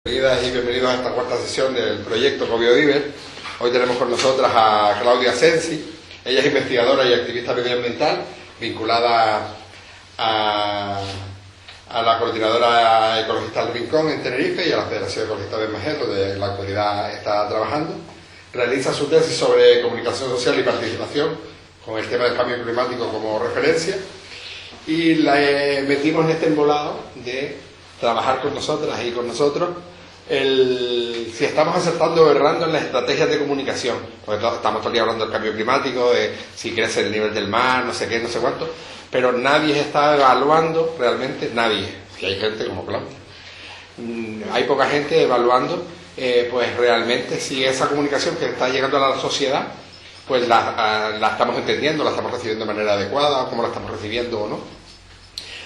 Bienvenidas y bienvenidos a esta cuarta sesión del proyecto CoBioVive. Hoy tenemos con nosotras a Claudia Sensi. Ella es investigadora y activista medioambiental vinculada a la Coordinadora Ecologista del Rincón en Tenerife y a la Federación Ecologista de Majel, donde en la actualidad está trabajando. Realiza su tesis sobre comunicación social y participación con el tema del cambio climático como referencia y la metimos en este embolado de trabajar con nosotras y con nosotros si estamos acertando o errando en las estrategias de comunicación, porque estamos todo el día hablando del cambio climático, de si crece el nivel del mar, no sé qué, no sé cuánto, pero nadie está evaluando realmente, nadie, si hay gente como Claudia, hay poca gente evaluando pues realmente si esa comunicación que está llegando a la sociedad pues la estamos entendiendo, la estamos recibiendo de manera adecuada, cómo la estamos recibiendo o no.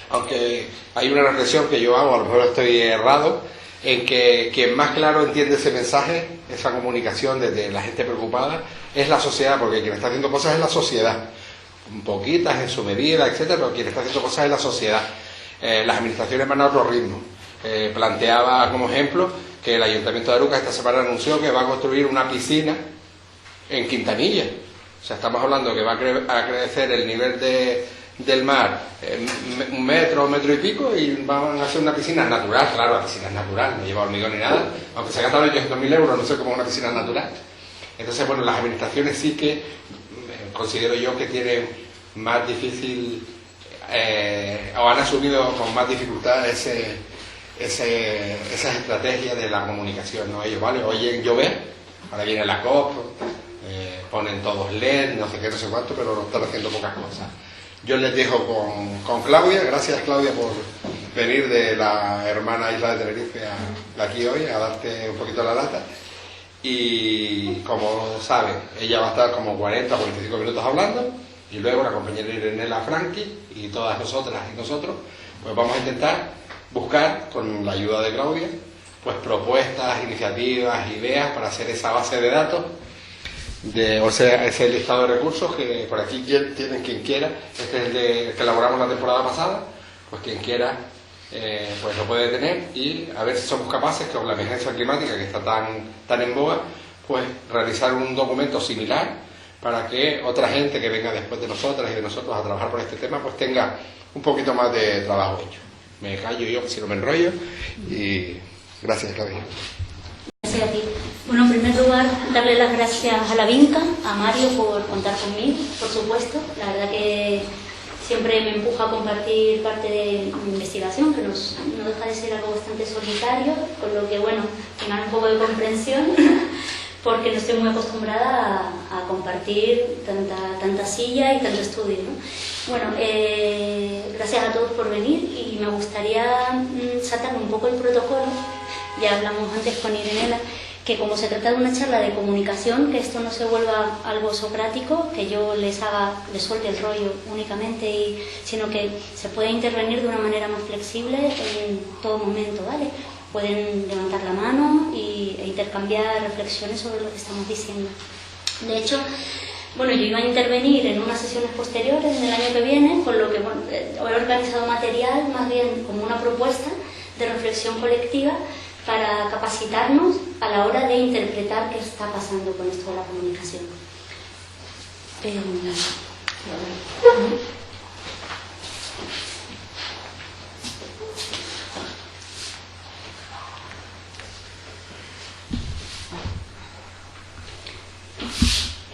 Aunque hay una reflexión que yo hago, a lo mejor estoy errado, en que quien más claro entiende ese mensaje, esa comunicación desde la gente preocupada, es la sociedad, porque quien está haciendo cosas es la sociedad, poquitas en su medida, etcétera, pero quien está haciendo cosas es la sociedad. Las administraciones van a otro ritmo. Planteaba como ejemplo que el Ayuntamiento de Arucas esta semana anunció que va a construir una piscina en Quintanilla. O sea, estamos hablando que va a crecer el nivel del mar un metro y pico y van a hacer una piscina natural. Claro, la piscina es natural, no lleva hormigón ni nada, aunque se gastaron 800.000 euros, no sé cómo es una piscina natural. Entonces, bueno, las administraciones sí que considero yo que tienen más difícil o han asumido con más dificultad esas estrategias de la comunicación, ¿no? Ellos, vale, oyen llover, ahora viene la COP, ponen todos LED, no sé qué, no sé cuánto, pero están haciendo pocas cosas. Yo les dejo con Claudia. Gracias, Claudia, por venir de la hermana isla de Tenerife aquí hoy a darte un poquito la lata. Y como saben, ella va a estar como 40 o 45 minutos hablando y luego la compañera Irenela Franqui y todas nosotras y nosotros pues vamos a intentar buscar, con la ayuda de Claudia, pues propuestas, iniciativas, ideas para hacer esa base de datos. O sea, ese listado de recursos que por aquí tienen quien quiera. Este es el que elaboramos la temporada pasada, pues quien quiera pues lo puede tener y a ver si somos capaces, con la emergencia climática que está tan en boga, pues realizar un documento similar para que otra gente que venga después de nosotras y de nosotros a trabajar por este tema pues tenga un poquito más de trabajo hecho. Me callo yo si no me enrollo y gracias, Claudia. Gracias a ti. Bueno, en primer lugar, darle las gracias a la Vinca, a Mario por contar conmigo, por supuesto. La verdad que siempre me empuja a compartir parte de mi investigación, que no deja de ser algo bastante solitario, con lo que, bueno, tengan un poco de comprensión, porque no estoy muy acostumbrada a compartir tanta silla y tanto estudio, ¿no? Bueno, gracias a todos por venir y me gustaría saltarme un poco el protocolo. Ya hablamos antes con Irenela, que como se trata de una charla de comunicación, que esto no se vuelva algo socrático, que yo les suelte el rollo únicamente, sino que se pueda intervenir de una manera más flexible en todo momento, ¿vale? Pueden levantar la mano e intercambiar reflexiones sobre lo que estamos diciendo. De hecho, bueno, yo iba a intervenir en unas sesiones posteriores del año que viene, con lo que bueno, he organizado material más bien como una propuesta de reflexión colectiva para capacitarnos a la hora de interpretar qué está pasando con esto de la comunicación.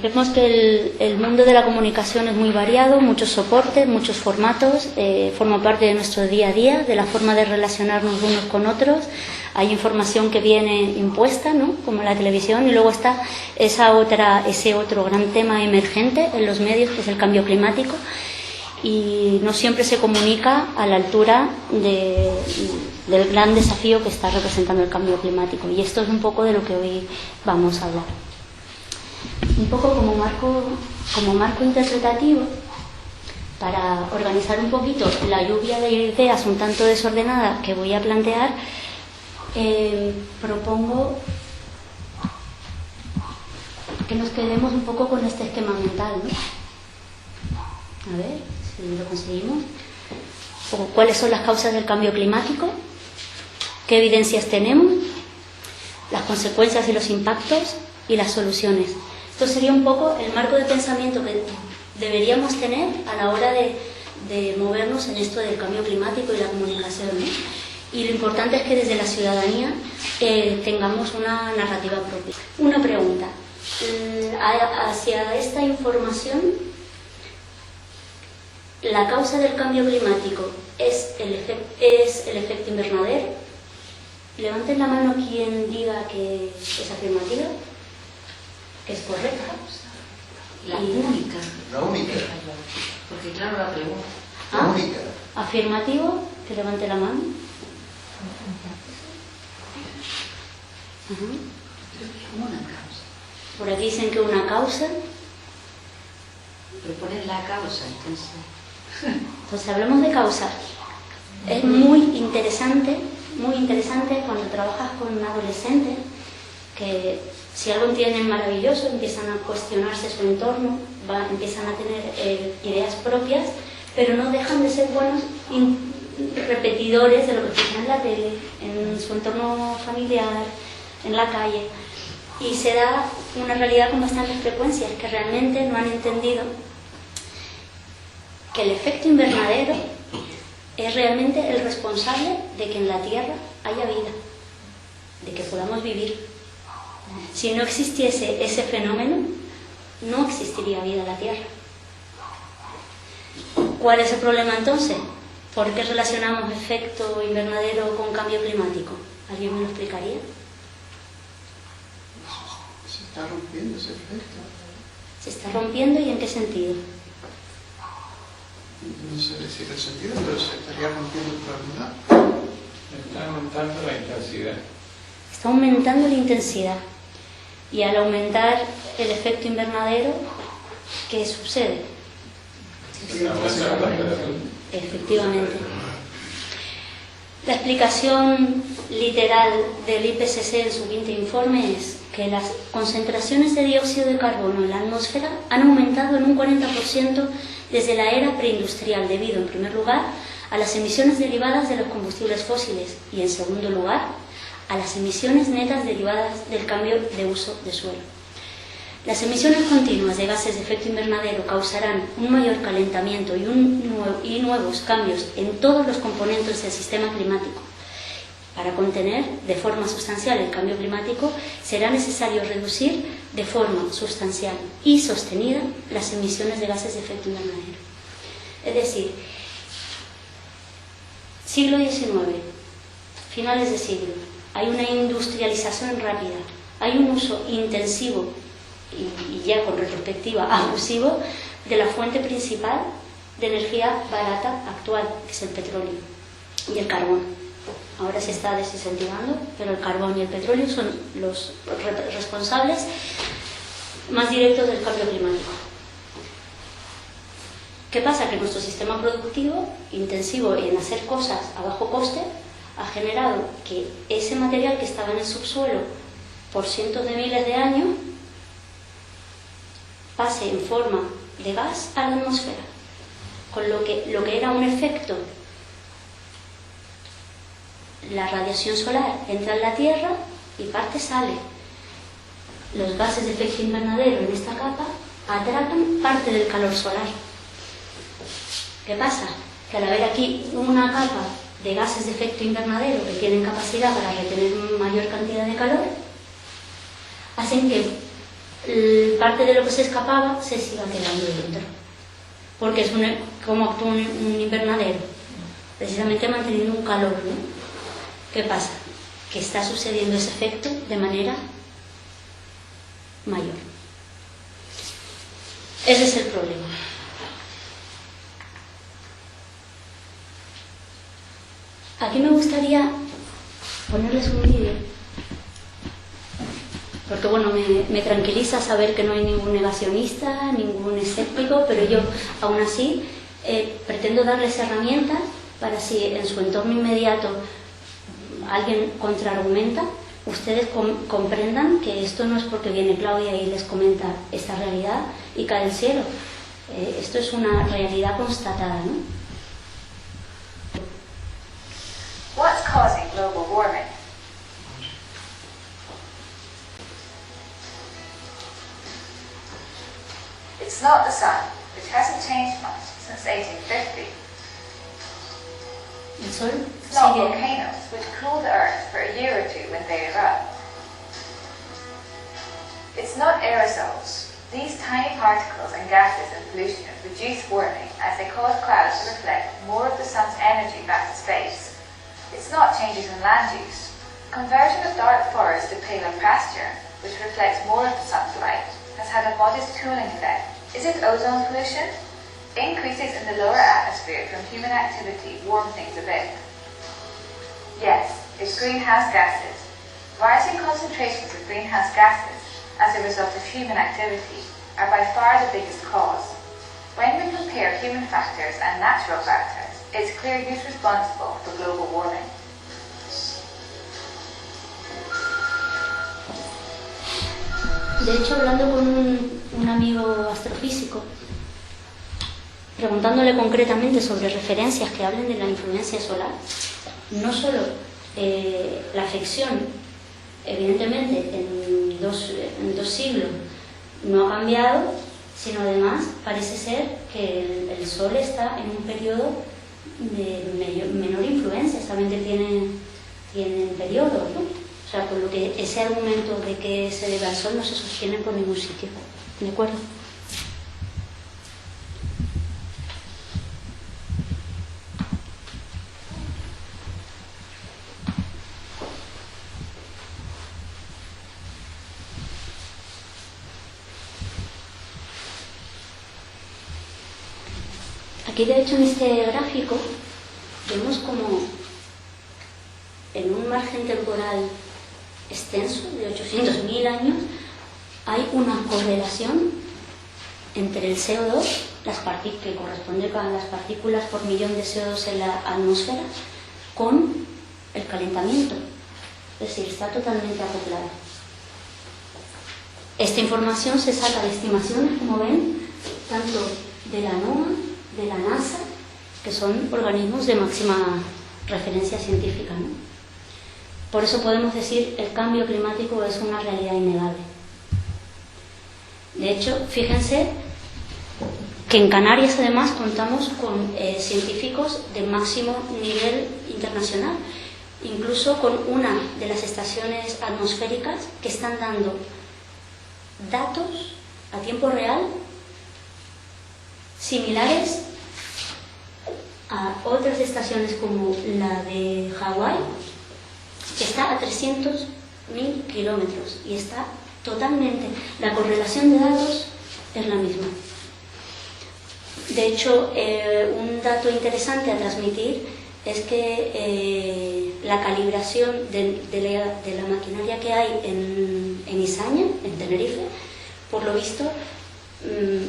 Vemos que el mundo de la comunicación es muy variado, muchos soportes, muchos formatos, forma parte de nuestro día a día, de la forma de relacionarnos unos con otros. Hay información que viene impuesta, ¿no?, como la televisión, y luego está ese otro gran tema emergente en los medios, que es el cambio climático, y no siempre se comunica a la altura del gran desafío que está representando el cambio climático. Y esto es un poco de lo que hoy vamos a hablar. Un poco como marco interpretativo, para organizar un poquito la lluvia de ideas un tanto desordenada que voy a plantear, propongo que nos quedemos un poco con este esquema mental, ¿no? A ver si lo conseguimos. ¿Cuáles son las causas del cambio climático? ¿Qué evidencias tenemos? las consecuencias y los impactos y las soluciones. Esto sería un poco el marco de pensamiento que deberíamos tener a la hora de movernos en esto del cambio climático y la comunicación, ¿no? Y lo importante es que desde la ciudadanía tengamos una narrativa propia. Una pregunta. Hacia esta información, ¿la causa del cambio climático es el efecto invernadero? Levanten la mano quien diga que es afirmativa, que es correcta. La única. La única. Porque claro, la pregunta. La única. Afirmativo, que levante la mano. Una causa. Por aquí dicen que una causa. Pero poner la causa, entonces. Entonces hablemos de causa. Es muy interesante cuando trabajas con adolescentes que si algo tienen maravilloso empiezan a cuestionarse su entorno, empiezan a tener ideas propias, pero no dejan de ser buenos repetidores de lo que escuchan en la tele, en su entorno familiar, en la calle, y se da una realidad con bastantes frecuencias que realmente no han entendido que el efecto invernadero es realmente el responsable de que en la Tierra haya vida, de que podamos vivir. Si no existiese ese fenómeno, no existiría vida en la Tierra. ¿Cuál es el problema entonces? ¿Por qué relacionamos efecto invernadero con cambio climático? ¿Alguien me lo explicaría? Se está rompiendo ese efecto. ¿Se está rompiendo y en qué sentido? No sé decir el sentido, pero se estaría rompiendo en realidad. Está aumentando la intensidad. Está aumentando la intensidad. Y al aumentar el efecto invernadero, ¿qué sucede? Aumenta la temperatura. Efectivamente. La explicación literal del IPCC en su quinto informe es que las concentraciones de dióxido de carbono en la atmósfera han aumentado en un 40% desde la era preindustrial, debido, en primer lugar, a las emisiones derivadas de los combustibles fósiles y, en segundo lugar, a las emisiones netas derivadas del cambio de uso de suelo. Las emisiones continuas de gases de efecto invernadero causarán un mayor calentamiento y nuevos cambios en todos los componentes del sistema climático. Para contener de forma sustancial el cambio climático, será necesario reducir de forma sustancial y sostenida las emisiones de gases de efecto invernadero. Es decir, siglo XIX, finales de siglo, hay una industrialización rápida, hay un uso intensivo y ya con retrospectiva abusivo de la fuente principal de energía barata actual, que es el petróleo y el carbón. Ahora se está desincentivando, pero el carbón y el petróleo son los responsables más directos del cambio climático. ¿Qué pasa? Que nuestro sistema productivo, intensivo en hacer cosas a bajo coste, ha generado que ese material que estaba en el subsuelo por cientos de miles de años pase en forma de gas a la atmósfera, con lo que era un efecto. La radiación solar entra en la Tierra y parte sale. Los gases de efecto invernadero en esta capa atrapan parte del calor solar. ¿Qué pasa? Que al haber aquí una capa de gases de efecto invernadero que tienen capacidad para retener mayor cantidad de calor, hacen que parte de lo que se escapaba se siga quedando dentro. Porque es como actúa un invernadero, precisamente manteniendo un calor, ¿no? ¿Qué pasa? Que está sucediendo ese efecto de manera mayor. Ese es el problema. Aquí me gustaría ponerles un vídeo, porque bueno, me tranquiliza saber que no hay ningún negacionista, ningún escéptico, pero yo aún así pretendo darles herramientas para si en su entorno inmediato alguien contraargumenta, ustedes comprendan que esto no es porque viene Claudia y les comenta esta realidad y cae del cielo. Esto es una realidad constatada, ¿no? What's causing global warming? It's not the sun, which hasn't changed much since 1850. El Sol It's not sigue. volcanoes, which cool the earth for a year or two when they erupt. It's not aerosols. These tiny particles and gases and pollution reduce warming as they cause clouds to reflect more of the sun's energy back to space. It's not changes in land use. Conversion of dark forest to paler pasture, which reflects more of the sun's light, has had a modest cooling effect. Is it ozone pollution? Increases in the lower atmosphere from human activity warm things a bit. Yes, it's greenhouse gases. Rising concentrations of greenhouse gases as a result of human activity are by far the biggest cause. When we compare human factors and natural factors, it's clear who's responsible for global warming. De hecho, hablando con un amigo astrofísico, preguntándole concretamente sobre referencias que hablen de la influencia solar, no solo la afección, evidentemente, en dos siglos no ha cambiado, sino además parece ser que el Sol está en un periodo de menor influencia, solamente tiene periodos, ¿no? O sea, por lo que ese argumento de que se debe al Sol no se sostiene por ningún sitio. ¿De acuerdo? Aquí, de hecho, en este gráfico vemos como en un margen temporal extenso de 800.000 años hay una correlación entre el CO2, que corresponde a las partículas por millón de CO2 en la atmósfera, con el calentamiento. Es decir, está totalmente acoplado. Esta información se saca de estimaciones, como ven, tanto de la NOAA, de la NASA, que son organismos de máxima referencia científica, ¿no? Por eso podemos decir que el cambio climático es una realidad innegable. De hecho, fíjense que en Canarias además contamos con científicos de máximo nivel internacional, incluso con una de las estaciones atmosféricas que están dando datos a tiempo real similares a otras estaciones como la de Hawái, que está a 300.000 kilómetros y está totalmente, la correlación de datos es la misma. De hecho, un dato interesante a transmitir es que la calibración de la maquinaria que hay en Izaña, en Tenerife, por lo visto,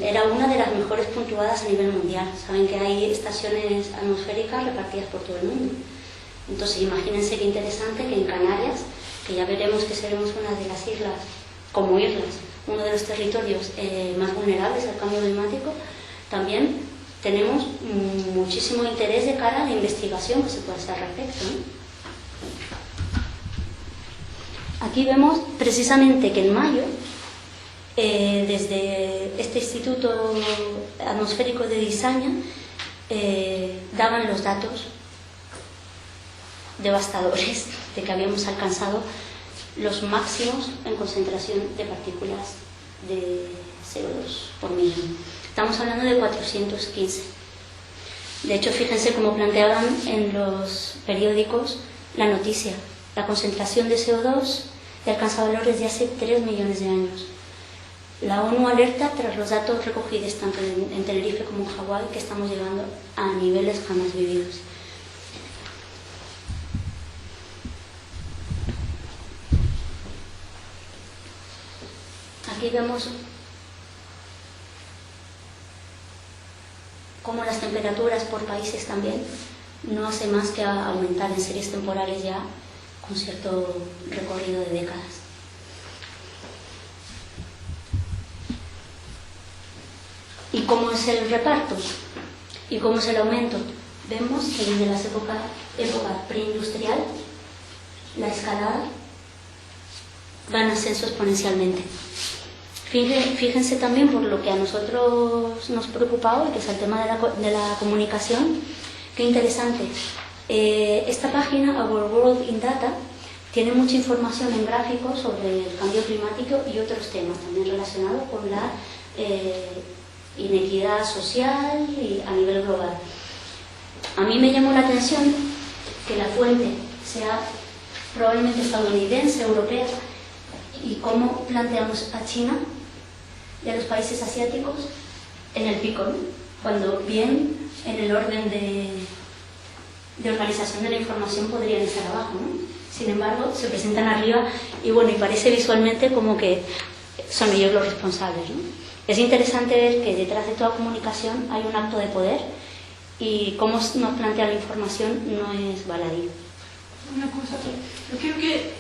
era una de las mejores puntuadas a nivel mundial. Saben que hay estaciones atmosféricas repartidas por todo el mundo. Entonces, imagínense qué interesante que en Canarias, que ya veremos que seremos una de las islas, como islas, uno de los territorios más vulnerables al cambio climático, también tenemos muchísimo interés de cara a la investigación que se puede hacer al respecto, ¿no? Aquí vemos precisamente que en mayo, desde este Instituto Atmosférico de Izaña, daban los datos devastadores de que habíamos alcanzado los máximos en concentración de partículas de CO2 por millón. Estamos hablando de 415. De hecho, fíjense cómo planteaban en los periódicos la noticia. La concentración de CO2 alcanza valores de hace 3 millones de años. La ONU alerta tras los datos recogidos tanto en Tenerife como en Hawái que estamos llegando a niveles jamás vividos. Aquí vemos cómo las temperaturas por países también no hace más que aumentar en series temporales ya con cierto recorrido de décadas. ¿Y cómo es el reparto? ¿Y cómo es el aumento? Vemos que desde la época preindustrial la escalada va en ascenso exponencialmente. Fíjense también por lo que a nosotros nos preocupaba, que es el tema de la comunicación. Qué interesante. Esta página, Our World in Data, tiene mucha información en gráficos sobre el cambio climático y otros temas también relacionados con la inequidad social y a nivel global. A mí me llamó la atención que la fuente sea probablemente estadounidense, europea, y cómo planteamos a China y a los países asiáticos en el pico, ¿no? Cuando bien en el orden de organización de la información podrían estar abajo, ¿no? Sin embargo, se presentan arriba y bueno, y parece visualmente como que son ellos los responsables, ¿no? Es interesante ver que detrás de toda comunicación hay un acto de poder y cómo nos plantea la información no es baladí. Una cosa, yo creo que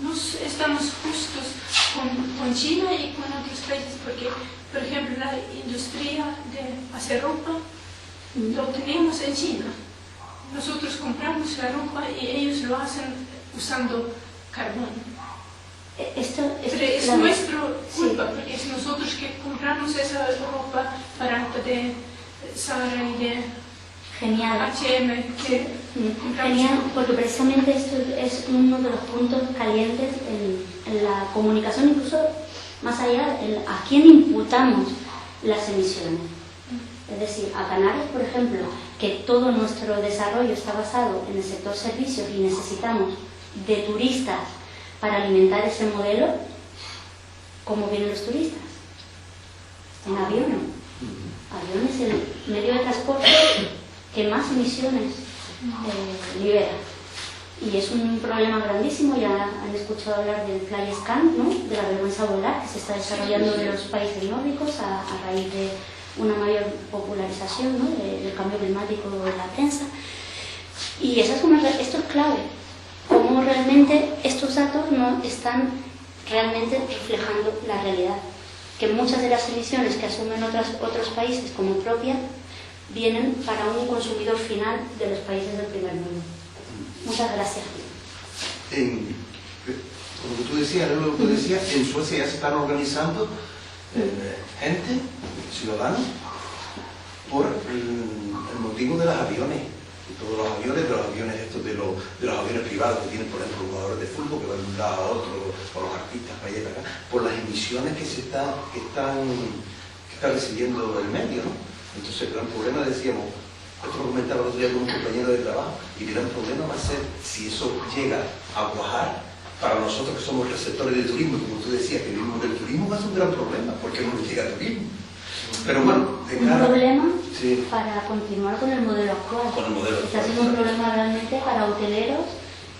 no estamos justos con China y con otros países porque, por ejemplo, la industria de hacer ropa lo tenemos en China. Nosotros compramos la ropa y ellos lo hacen usando carbón. Pero es nuestra culpa, porque es nosotros que compramos esa ropa barata de Zara y de Genial. H&M. Genial, porque precisamente esto es uno de los puntos calientes en la comunicación, incluso más allá, a quién imputamos las emisiones. Es decir, a Canarias, por ejemplo, que todo nuestro desarrollo está basado en el sector servicios y necesitamos de turistas para alimentar ese modelo. ¿Cómo vienen los turistas? En avión. Avión es el medio de transporte que más emisiones libera. Y es un problema grandísimo. Ya han escuchado hablar del Fly Scan, ¿no? De la vergüenza volar, que se está desarrollando en los países nórdicos a raíz de una mayor popularización, ¿no? del cambio climático en la prensa. Y esto es clave. Cómo realmente estos datos no están realmente reflejando la realidad. Que muchas de las emisiones que asumen otros países como propias vienen para un consumidor final de los países del primer mundo. Muchas gracias. Como tú decías, en Suecia ya se están organizando gente, ciudadanos, por el motivo de los aviones. De todos los aviones estos de los aviones privados que tienen, por ejemplo, jugadores de fútbol que van de un lado a otro, o los artistas para allá y para acá, por las emisiones que está recibiendo el medio, ¿no? Entonces el gran problema, decíamos, esto lo comentaba el otro día con un compañero de trabajo, y el gran problema va a ser si eso llega a cuajar para nosotros que somos receptores del turismo, como tú decías, que vivimos del turismo, va a ser un gran problema, porque no nos llega turismo. Pero bueno, un problema sí, para continuar con el modelo actual. Con el modelo está actual, siendo un problema realmente para hoteleros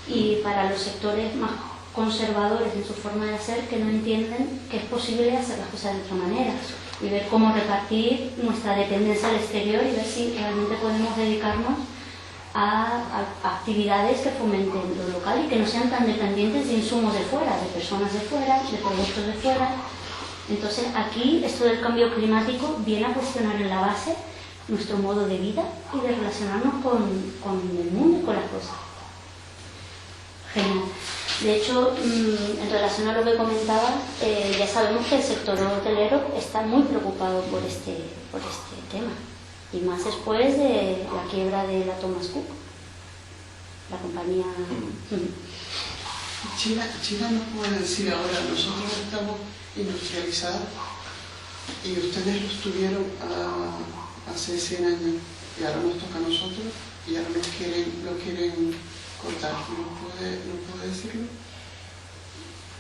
y para los sectores más conservadores en su forma de hacer, que no entienden que es posible hacer las cosas de otra manera y ver cómo repartir nuestra dependencia al exterior y ver si realmente podemos dedicarnos a actividades que fomenten lo local y que no sean tan dependientes de insumos de fuera, de personas de fuera, de productos de fuera. Entonces aquí esto del cambio climático viene a cuestionar en la base nuestro modo de vida y de relacionarnos con el mundo y con las cosas. Genial. De hecho, en relación a lo que comentaba, ya sabemos que el sector hotelero está muy preocupado por este tema. Y más después de la quiebra de la Thomas Cook, la compañía. China no puede decir ahora, nosotros estamos industrializados y ustedes los tuvieron hace 100 años y ahora nos toca a nosotros y ahora lo quieren cortar. ¿No puede decirlo?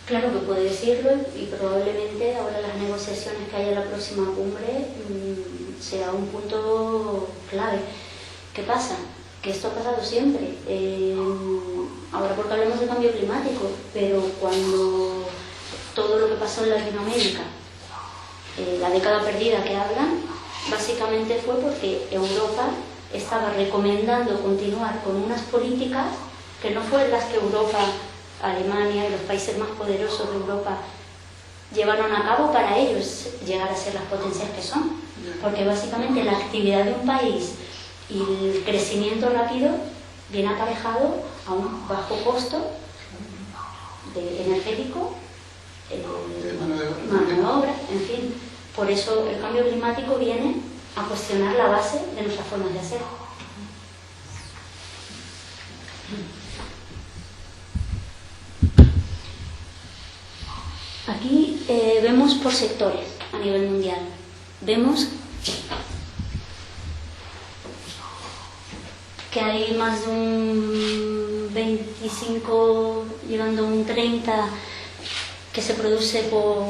Claro que puede decirlo y probablemente ahora las negociaciones que haya en la próxima cumbre sea un punto clave. ¿Qué pasa? Que esto ha pasado siempre. Ahora porque hablamos de cambio climático, pero cuando todo lo que pasó en Latinoamérica, la década perdida que hablan, básicamente fue porque Europa estaba recomendando continuar con unas políticas que no fueron las que Europa, Alemania y los países más poderosos de Europa llevaron a cabo para ellos llegar a ser las potencias que son. Porque básicamente la actividad de un país y el crecimiento rápido viene aparejado a un bajo costo energético mano de obra, en fin. Por eso el cambio climático viene a cuestionar la base de nuestras formas de hacer. Aquí vemos por sectores a nivel mundial. Vemos que hay más de un 25, llegando a un 30, que se produce por,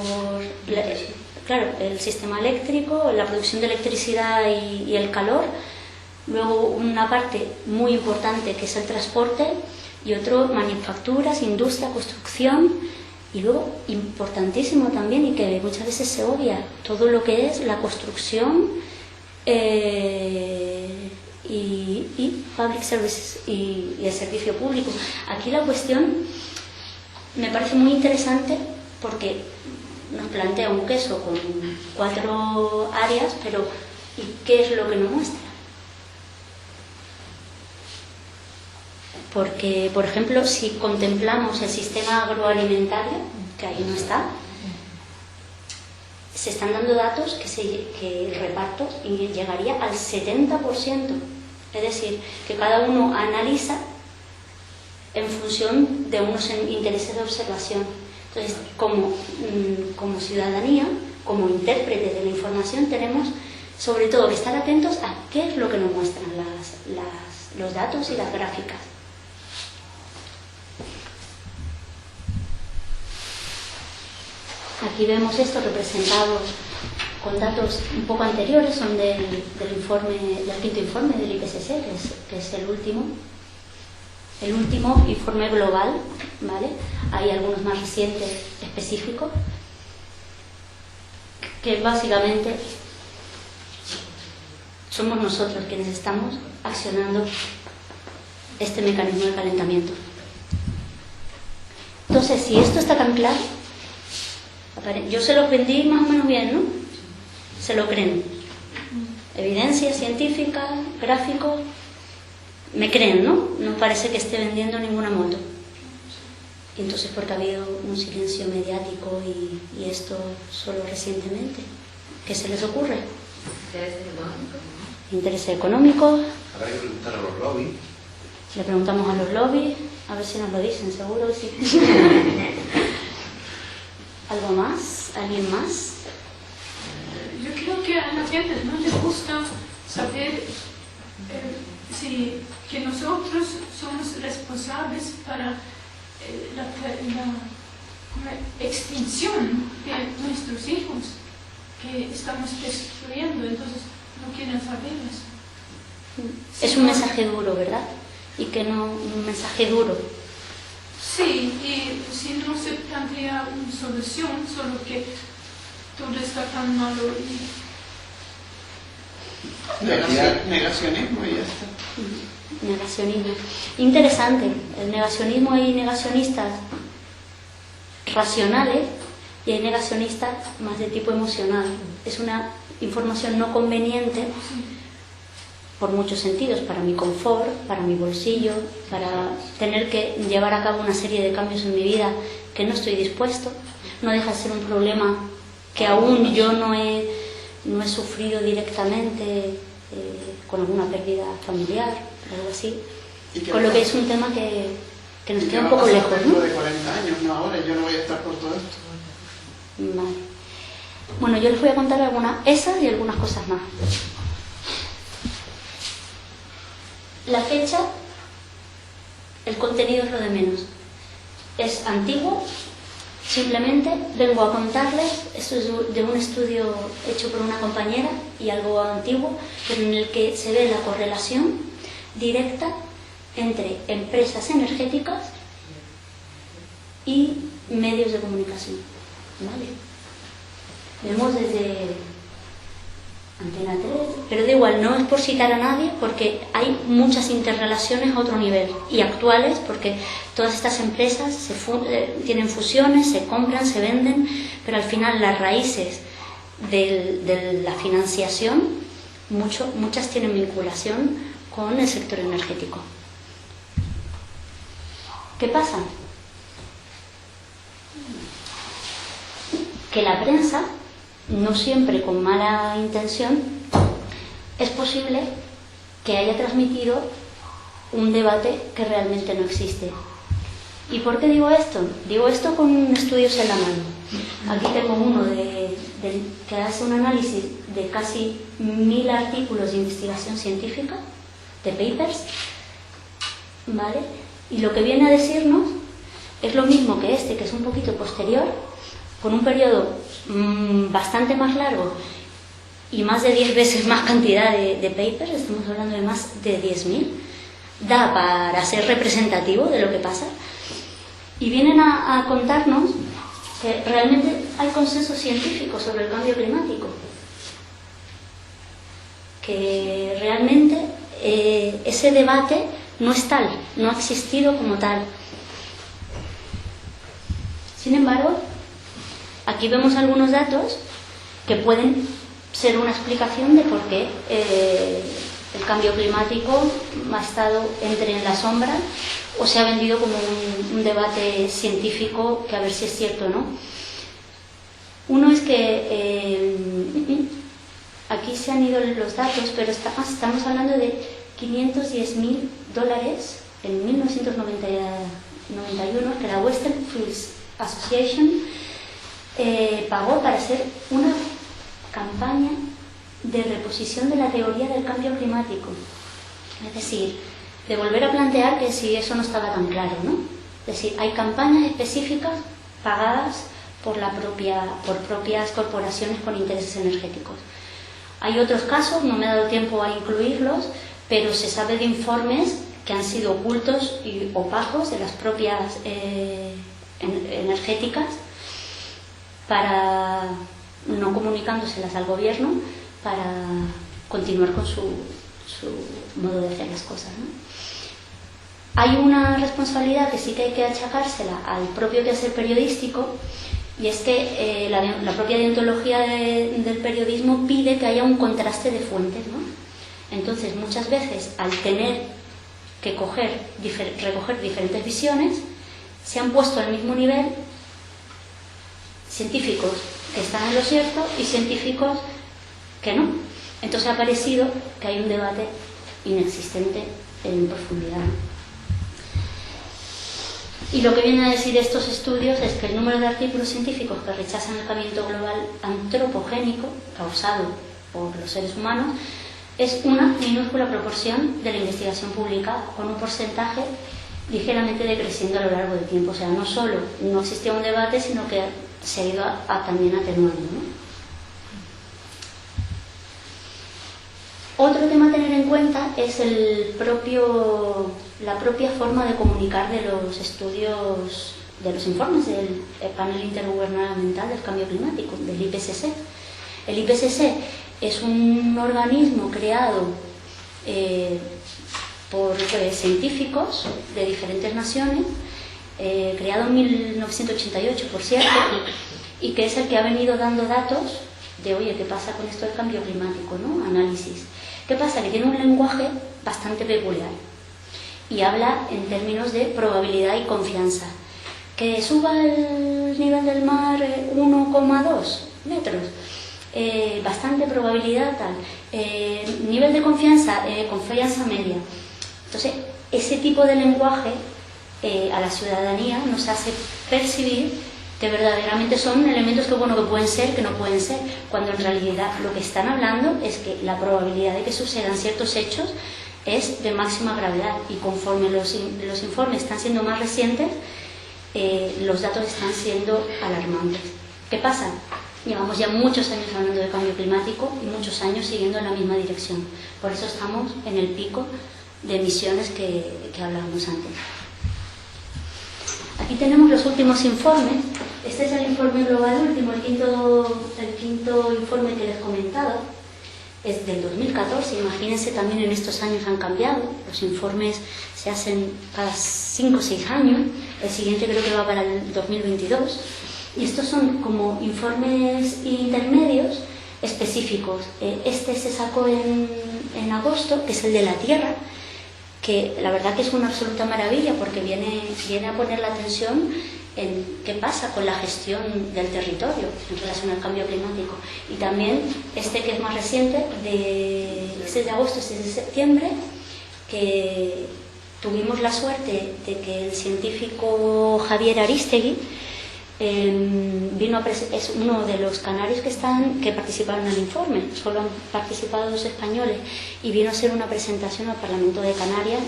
claro, el sistema eléctrico, la producción de electricidad y el calor. Luego una parte muy importante que es el transporte y otro manufacturas, industria, construcción. Y luego, importantísimo también, y que muchas veces se obvia, todo lo que es la construcción y public services y el servicio público. Aquí la cuestión me parece muy interesante porque nos plantea un queso con 4 áreas, pero ¿y qué es lo que nos muestra? Porque, por ejemplo, si contemplamos el sistema agroalimentario, que ahí no está, se están dando datos que el reparto llegaría al 70%. Es decir, que cada uno analiza en función de unos intereses de observación. Entonces, como ciudadanía, como intérpretes de la información, tenemos sobre todo que estar atentos a qué es lo que nos muestran los datos y las gráficas. Aquí vemos esto representado con datos un poco anteriores, son del quinto informe del IPCC, que es el último informe global, ¿vale? Hay algunos más recientes específicos, que básicamente somos nosotros quienes estamos accionando este mecanismo de calentamiento. Entonces, si esto está tan claro, yo se los vendí más o menos bien, ¿no? Se lo creen. Evidencia científica, gráfico, me creen, ¿no? No parece que esté vendiendo ninguna moto. Y entonces, porque ha habido un silencio mediático y esto solo recientemente, ¿qué se les ocurre? ¿Intereses económicos? Intereses económicos. Habrá que preguntar a los lobbies. Le preguntamos a los lobbies, a ver si nos lo dicen, seguro que sí. ¿Algo más? ¿Alguien más? Yo creo que a la gente no les gusta saber que nosotros somos responsables para la extinción de nuestros hijos que estamos destruyendo, entonces no quieren saber eso. Es un mensaje duro, ¿verdad? Y que no, un mensaje duro. Sí, y si no se plantea una solución, solo que todo está tan malo y... Negacionismo y ya está. Negacionismo. Interesante. El negacionismo, hay negacionistas racionales y hay negacionistas más de tipo emocional. Es una información no conveniente por muchos sentidos, para mi confort, para mi bolsillo, para tener que llevar a cabo una serie de cambios en mi vida que no estoy dispuesto. No deja de ser un problema que aún yo no he sufrido directamente con alguna pérdida familiar, algo así. Con lo que es un tema que nos queda un poco lejos, ¿no? De 40 años, no ahora, yo no voy a estar por todo esto. Vale. Bueno, yo les voy a contar esas y algunas cosas más. La fecha, el contenido es lo de menos. Es antiguo, simplemente vengo a contarles, esto es de un estudio hecho por una compañera y algo antiguo, pero en el que se ve la correlación directa entre empresas energéticas y medios de comunicación. ¿Vale? Vemos desde Antena 3, pero da igual, no es por citar a nadie, porque hay muchas interrelaciones a otro nivel y actuales, porque todas estas empresas tienen fusiones, se compran, se venden, pero al final las raíces de la financiación, muchas tienen vinculación con el sector energético. ¿Qué pasa? que la prensa, no siempre con mala intención, es posible que haya transmitido un debate que realmente no existe. ¿Y por qué digo esto? Digo esto con estudios en la mano. Aquí tengo uno que hace un análisis de casi 1000 artículos de investigación científica, de papers, ¿vale? Y lo que viene a decirnos es lo mismo que este, que es un poquito posterior, con un periodo bastante más largo y más de 10 veces más cantidad de papers, estamos hablando de más de 10.000, da para ser representativo de lo que pasa. Y vienen a contarnos que realmente hay consenso científico sobre el cambio climático, que realmente ese debate no es tal, no ha existido como tal. Sin embargo, aquí vemos algunos datos que pueden ser una explicación de por qué el cambio climático ha estado entre en la sombra o se ha vendido como un debate científico que a ver si es cierto o no. Uno es que aquí se han ido los datos, pero estamos hablando de $510.000 en 1991 que la Western Fuels Association pagó para hacer una campaña de reposición de la teoría del cambio climático. Es decir, de volver a plantear que si eso no estaba tan claro, ¿no? Es decir, hay campañas específicas pagadas por propias corporaciones con intereses energéticos. Hay otros casos, no me ha dado tiempo a incluirlos, pero se sabe de informes que han sido ocultos y opacos de las propias energéticas para no comunicándoselas al gobierno para continuar con su modo de hacer las cosas, ¿no? Hay una responsabilidad que sí que hay que achacársela al propio quehacer periodístico, y es que la propia deontología del periodismo pide que haya un contraste de fuentes, ¿no? Entonces, muchas veces, al tener que recoger diferentes visiones, se han puesto al mismo nivel científicos que están en lo cierto y científicos que no. Entonces ha parecido que hay un debate inexistente en profundidad. Y lo que vienen a decir estos estudios es que el número de artículos científicos que rechazan el calentamiento global antropogénico causado por los seres humanos es una minúscula proporción de la investigación publicada, con un porcentaje ligeramente decreciendo a lo largo del tiempo. O sea, no solo no existía un debate, sino que se ha ido también atenuando, ¿no? Otro tema a tener en cuenta es la propia forma de comunicar de los estudios, de los informes del Panel Intergubernamental del Cambio Climático, del IPCC. El IPCC es un organismo creado por científicos de diferentes naciones, creado en 1988, por cierto, y que es el que ha venido dando datos de, oye, ¿qué pasa con esto del cambio climático, ¿no? Análisis. ¿Qué pasa? Que tiene un lenguaje bastante peculiar y habla en términos de probabilidad y confianza. Que suba el nivel del mar 1,2 metros, bastante probabilidad tal. Nivel de confianza, confianza media. Entonces, ese tipo de lenguaje a la ciudadanía nos hace percibir que verdaderamente son elementos que pueden ser, que no pueden ser, cuando en realidad lo que están hablando es que la probabilidad de que sucedan ciertos hechos es de máxima gravedad, y conforme los informes están siendo más recientes, los datos están siendo alarmantes. ¿Qué pasa? Llevamos ya muchos años hablando de cambio climático y muchos años siguiendo en la misma dirección. Por eso estamos en el pico de emisiones que hablábamos antes. Aquí tenemos los últimos informes. Este es el informe global último, el quinto informe que les comentaba. Es del 2014, imagínense, también en estos años han cambiado. Los informes se hacen cada 5 o 6 años. El siguiente creo que va para el 2022. Y estos son como informes intermedios específicos. Este se sacó en agosto, que es el de la Tierra, que la verdad que es una absoluta maravilla porque viene a poner la atención en qué pasa con la gestión del territorio en relación al cambio climático. Y también este que es más reciente, este de agosto, este de septiembre, que tuvimos la suerte de que el científico Javier Aristegui es uno de los canarios que participaron en el informe. Solo han participado 2 españoles, y vino a hacer una presentación al Parlamento de Canarias,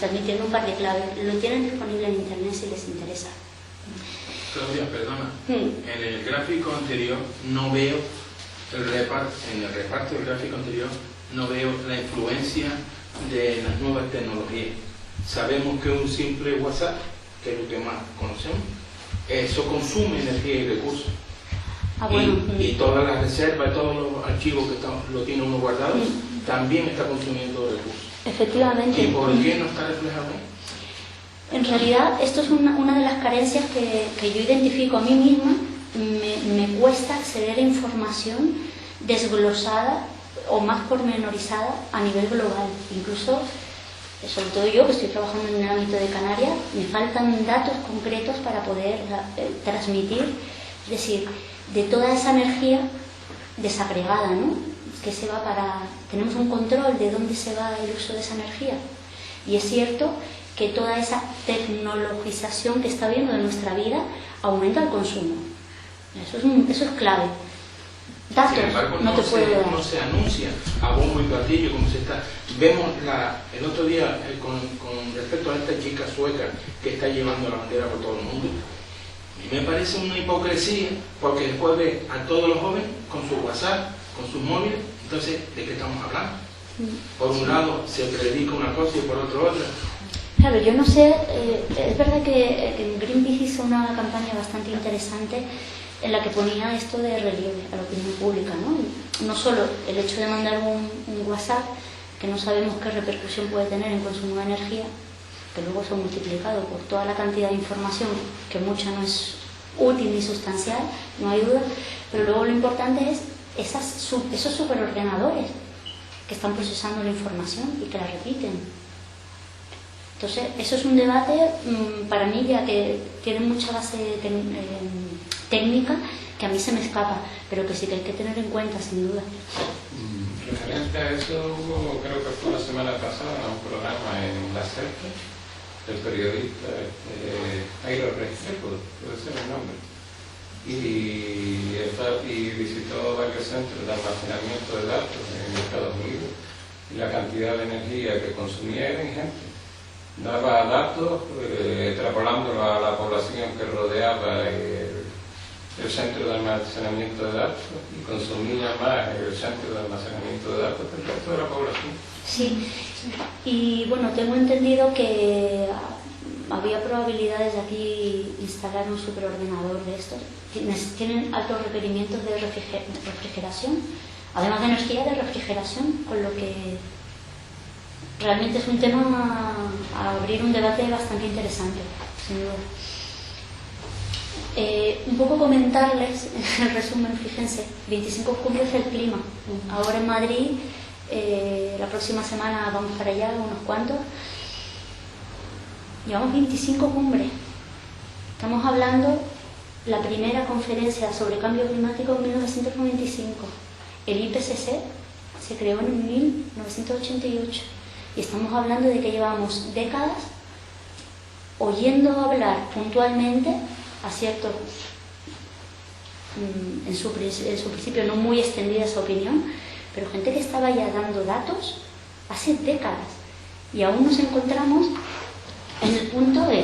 transmitiendo un par de claves. Lo tienen disponible en internet si les interesa. Claudia, perdona, en el gráfico anterior no veo en el reparto del gráfico anterior no veo la influencia de las nuevas tecnologías. Sabemos que un simple WhatsApp, que es lo que más conocemos, eso consume energía y recursos. Y todas las reservas, todos los archivos que lo tiene uno guardado, también está consumiendo recursos. Efectivamente. ¿Y por qué no está reflejado ahí? En realidad, esto es una de las carencias que yo identifico a mí misma. Me cuesta acceder a información desglosada o más pormenorizada a nivel global. Incluso, sobre todo yo que estoy trabajando en el ámbito de Canarias, me faltan datos concretos para poder transmitir, es decir, de toda esa energía desagregada, ¿no? Que se va tenemos un control de dónde se va el uso de esa energía. Y es cierto que toda esa tecnologización que está habiendo en nuestra vida aumenta el consumo. Eso es clave. Datos, sin embargo, no te puedo dar. No se anuncia a bombo y platillo como se está. Vemos el otro día con respecto a esta chica sueca que está llevando la bandera por todo el mundo. Y me parece una hipocresía, porque después ve a todos los jóvenes con su WhatsApp, con sus móviles. Entonces, ¿de qué estamos hablando? Por un lado se predica una cosa y por otro otra. Claro, yo no sé, es verdad que Greenpeace hizo una campaña bastante interesante en la que ponía esto de relieve a la opinión pública, ¿no? No solo el hecho de mandar un WhatsApp, que no sabemos qué repercusión puede tener en consumo de energía, que luego se ha multiplicado por toda la cantidad de información, que mucha no es útil ni sustancial, no hay duda, pero luego lo importante es esos superordenadores que están procesando la información y que la repiten. Entonces, eso es un debate para mí ya que tiene mucha base técnica, que a mí se me escapa, pero que sí que hay que tener en cuenta, sin duda. Referente a eso, hubo, creo que fue la semana pasada, un programa en la SERPE, del periodista Jairo Restrepo, puede ser el nombre, y visitó varios centros de almacenamiento de datos en Estados Unidos, y la cantidad de energía que consumía era ingente. Daba datos, extrapolándolo a la población que rodeaba el centro de almacenamiento de datos, y consumía más el centro de almacenamiento de datos que el resto de la población. Sí, y bueno, tengo entendido que había probabilidades de aquí instalar un superordenador de estos. Tienen altos requerimientos de refrigeración, además de energía, de refrigeración, con lo que realmente es un tema a abrir un debate bastante interesante, sin duda. Un poco comentarles, en resumen, fíjense, 25 cumbres del clima. Ahora en Madrid, la próxima semana vamos para allá, unos cuantos. Llevamos 25 cumbres. Estamos hablando la primera conferencia sobre cambio climático en 1995. El IPCC se creó en 1988. Y estamos hablando de que llevamos décadas oyendo hablar puntualmente a ciertos, en su principio no muy extendida esa opinión, pero gente que estaba ya dando datos hace décadas. Y aún nos encontramos en el punto de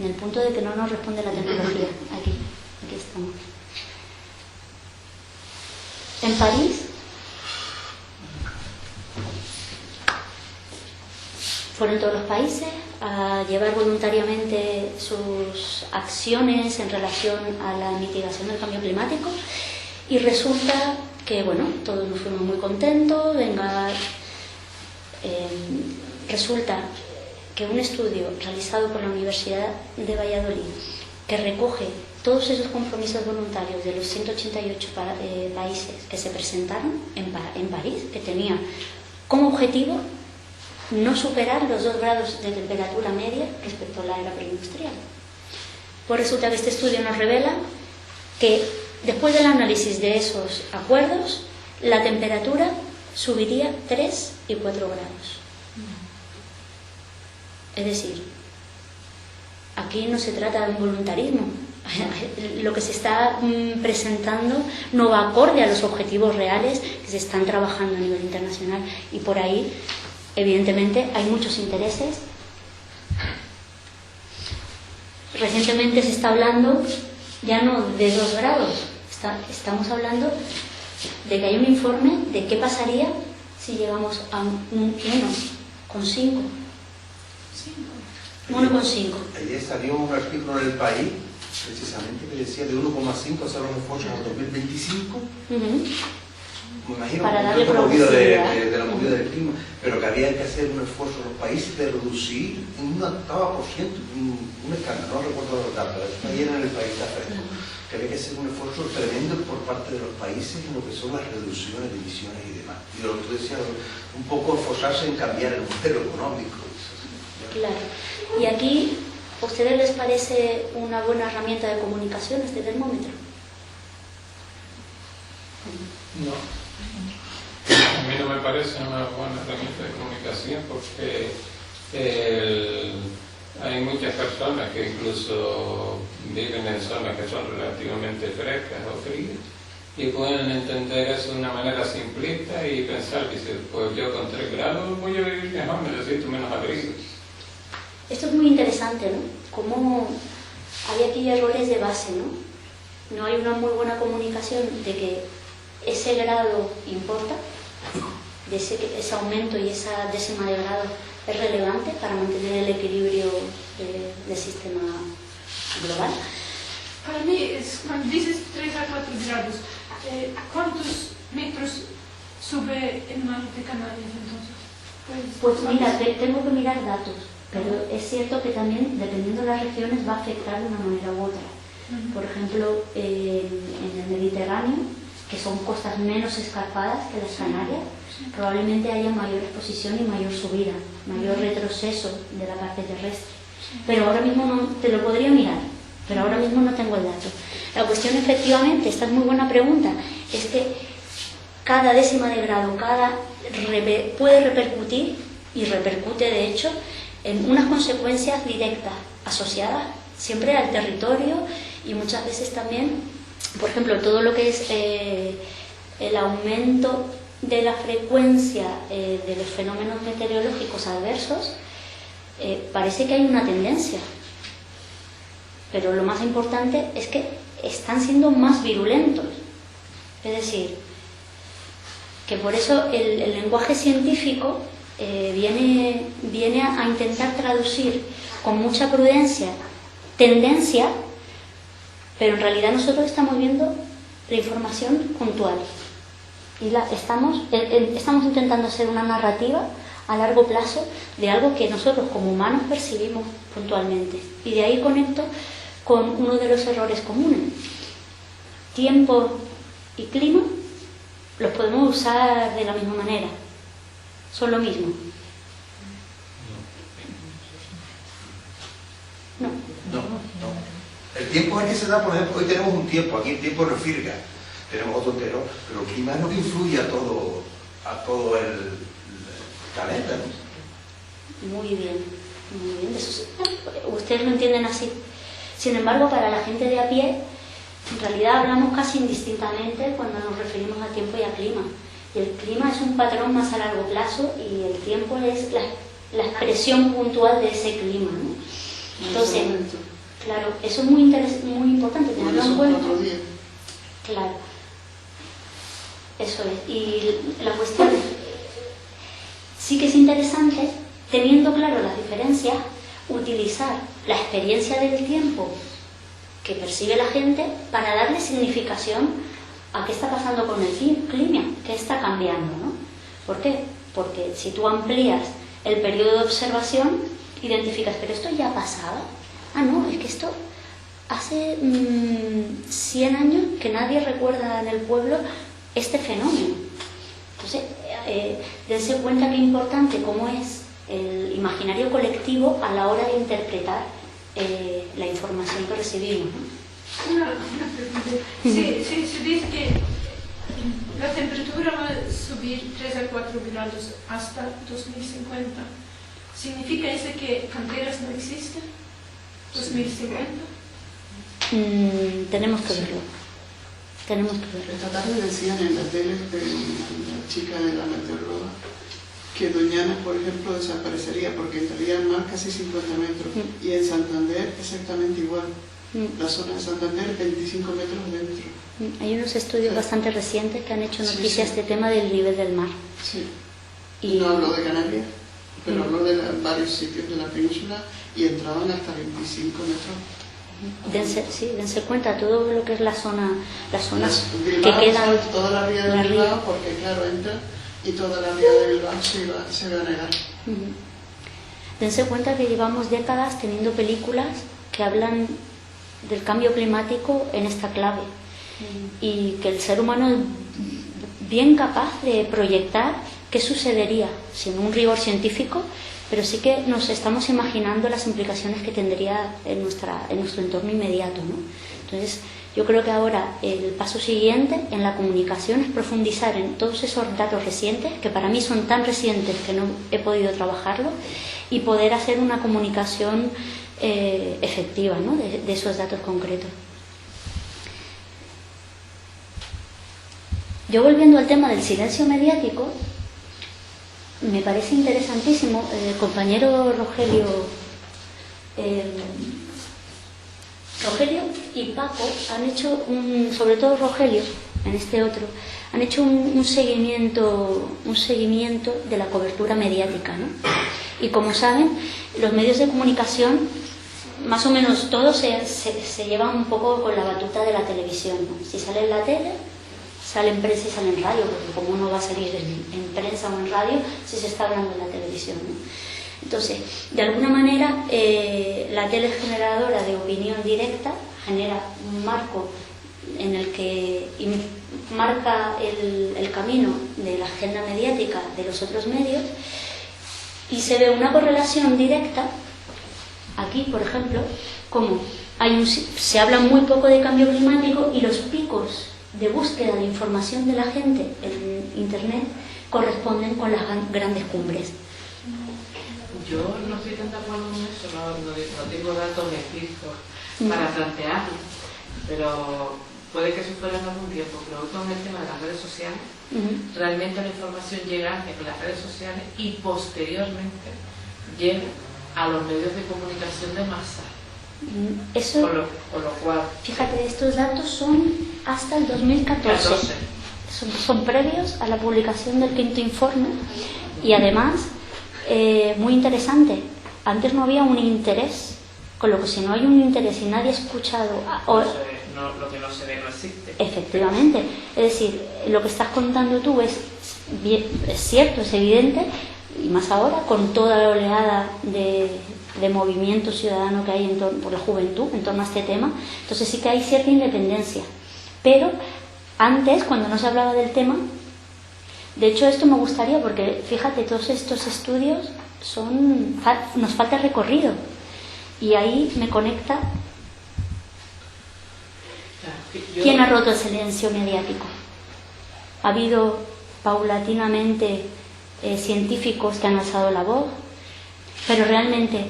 en el punto de que no nos responde la tecnología. Aquí estamos. En París fueron todos los países a llevar voluntariamente sus acciones en relación a la mitigación del cambio climático, y resulta que, bueno, todos nos fuimos muy contentos. Resulta que un estudio realizado por la Universidad de Valladolid, que recoge todos esos compromisos voluntarios de los 188 países que se presentaron en París, que tenía como objetivo no superar los 2 grados de temperatura media respecto a la era preindustrial. Pues resulta que este estudio nos revela que después del análisis de esos acuerdos, la temperatura subiría 3 y 4 grados. Es decir, aquí no se trata de un voluntarismo. Lo que se está presentando no va acorde a los objetivos reales que se están trabajando a nivel internacional, y por ahí, evidentemente, hay muchos intereses. Recientemente se está hablando ya no de 2 grados, estamos hablando de que hay un informe de qué pasaría si llegamos a un 1,5. 1,5. Ayer salió un artículo en El País, precisamente, que decía de 1,5 hacer los esfuerzos en 2025. Me imagino Para darle que de la progresividad. movida del clima, pero que había que hacer un esfuerzo en los países de reducir en un 80%, un escándalo, no recuerdo los datos, ayer en El País está fresco, que había que hacer un esfuerzo tremendo por parte de los países en lo que son las reducciones de emisiones y demás. Y lo que tú decías, un poco esforzarse en cambiar el modelo económico. Claro. Y aquí, ¿a ustedes les parece una buena herramienta de comunicación este termómetro? No. A mí no me parece una buena herramienta de comunicación porque hay muchas personas que incluso viven en zonas que son relativamente frescas o frías y pueden entender eso de una manera simplista y pensar, dice, pues yo con 3 grados voy a vivir mejor, necesito menos abrigo. Esto es muy interesante, ¿no? Cómo hay aquí errores de base, ¿no? No hay una muy buena comunicación de que ese grado importa, de ese aumento y esa décima de grado es relevante para mantener el equilibrio del sistema global. Para mí, cuando dices 3 a 4 grados, ¿cuántos metros sube el mar de Canarias entonces? Pues mira, tengo que mirar datos, pero es cierto que también, dependiendo de las regiones, va a afectar de una manera u otra. Por ejemplo, en el Mediterráneo, que son costas menos escarpadas que las Canarias, probablemente haya mayor exposición y mayor subida, mayor retroceso de la parte terrestre. Pero ahora mismo no, te lo podría mirar, pero ahora mismo no tengo el dato. La cuestión, efectivamente, esta es muy buena pregunta, es que cada décima de grado, puede repercutir, y repercute de hecho, en unas consecuencias directas asociadas siempre al territorio y muchas veces también, por ejemplo, todo lo que es el aumento de la frecuencia de los fenómenos meteorológicos adversos, parece que hay una tendencia, pero lo más importante es que están siendo más virulentos. Es decir, que por eso el lenguaje científico viene a intentar traducir con mucha prudencia tendencia, pero en realidad nosotros estamos viendo la información puntual y estamos intentando hacer una narrativa a largo plazo de algo que nosotros como humanos percibimos puntualmente, y de ahí conecto con uno de los errores comunes. Tiempo y clima los podemos usar de la misma manera, son lo mismo. No. El tiempo es que se da, por ejemplo, hoy tenemos un tiempo, aquí el tiempo nos firga, tenemos otro entero, pero el clima es lo que influye a todo el planeta, ¿no? Muy bien, muy bien. Ustedes lo entienden así. Sin embargo, para la gente de a pie, en realidad hablamos casi indistintamente cuando nos referimos a tiempo y a clima. Y el clima es un patrón más a largo plazo y el tiempo es la expresión puntual de ese clima, ¿no? Entonces, claro, eso es muy importante tenerlo en cuenta. Claro, eso es. Y la cuestión sí que es interesante, teniendo claro las diferencias, utilizar la experiencia del tiempo que percibe la gente para darle significación a qué está pasando con el clima, qué está cambiando, ¿no? ¿Por qué? Porque si tú amplías el periodo de observación, identificas, pero esto ya pasaba. Ah, no, es que esto hace 100 años que nadie recuerda en el pueblo este fenómeno. Entonces, dense cuenta qué importante cómo es el imaginario colectivo a la hora de interpretar la información que recibimos, ¿no? Una pregunta. Se dice que la temperatura va a subir 3 a 4 grados hasta 2050. ¿Significa eso que canteras no existen? ¿2050? Tenemos que verlo. Tenemos que verlo. Esta tarde decían en la tele de la chica de la meteoróloga que Doñana, por ejemplo, desaparecería porque entraría en mar casi 50 metros y en Santander exactamente igual. La zona de Santander 25 metros dentro. Hay unos estudios bastante recientes que han hecho noticia sí. este tema del nivel del mar. Sí. Y no hablo de Canarias, pero hablo de varios sitios de la península y entraban hasta 25 metros. dense cuenta todo lo que es la zona, las zonas Bilbao, que quedan. toda la ría de Bilbao, porque claro, entra y toda la ría de Bilbao se va a negar. Dense cuenta que llevamos décadas teniendo películas que hablan del cambio climático en esta clave y que el ser humano es bien capaz de proyectar qué sucedería sin un rigor científico, pero sí que nos estamos imaginando las implicaciones que tendría en nuestro entorno inmediato, ¿no? Entonces, yo creo que ahora el paso siguiente en la comunicación es profundizar en todos esos datos recientes, que para mí son tan recientes que no he podido trabajarlo, y poder hacer una comunicación efectiva, ¿no? de esos datos concretos. Yo, volviendo al tema del silencio mediático, me parece interesantísimo. El compañero Rogelio y Paco han hecho sobre todo Rogelio, en este otro, han hecho un seguimiento de la cobertura mediática, ¿no? Y como saben, los medios de comunicación, más o menos todos se llevan un poco con la batuta de la televisión, ¿no? Si sale en la tele, sale en prensa y sale en radio, porque como uno va a salir en prensa o en radio si se está hablando en la televisión, ¿no? Entonces, de alguna manera, la tele es generadora de opinión directa, genera un marco en el que marca el camino de la agenda mediática de los otros medios, y se ve una correlación directa. Aquí, por ejemplo, como se habla muy poco de cambio climático y los picos de búsqueda de información de la gente en Internet corresponden con las grandes cumbres. Yo no estoy tan de acuerdo con eso, no tengo datos específicos para plantearlo, pero puede que eso fuera en algún tiempo, pero con el tema de las redes sociales, realmente la información llega en las redes sociales y posteriormente llega a los medios de comunicación de masa. Eso, por lo cual, fíjate, estos datos son hasta el 2014. Son previos a la publicación del quinto informe y además, muy interesante, antes no había un interés, con lo que si no hay un interés y nadie ha escuchado... lo que no se ve no existe. Efectivamente, es decir, lo que estás contando tú es cierto, es evidente, y más ahora con toda la oleada de movimiento ciudadano que hay por la juventud en torno a este tema. Entonces sí que hay cierta independencia, pero antes, cuando no se hablaba del tema, de hecho esto me gustaría, porque fíjate, todos estos estudios nos falta recorrido, y ahí me conecta. ¿Quién ha roto el silencio mediático? Ha habido paulatinamente científicos que han alzado la voz, pero realmente,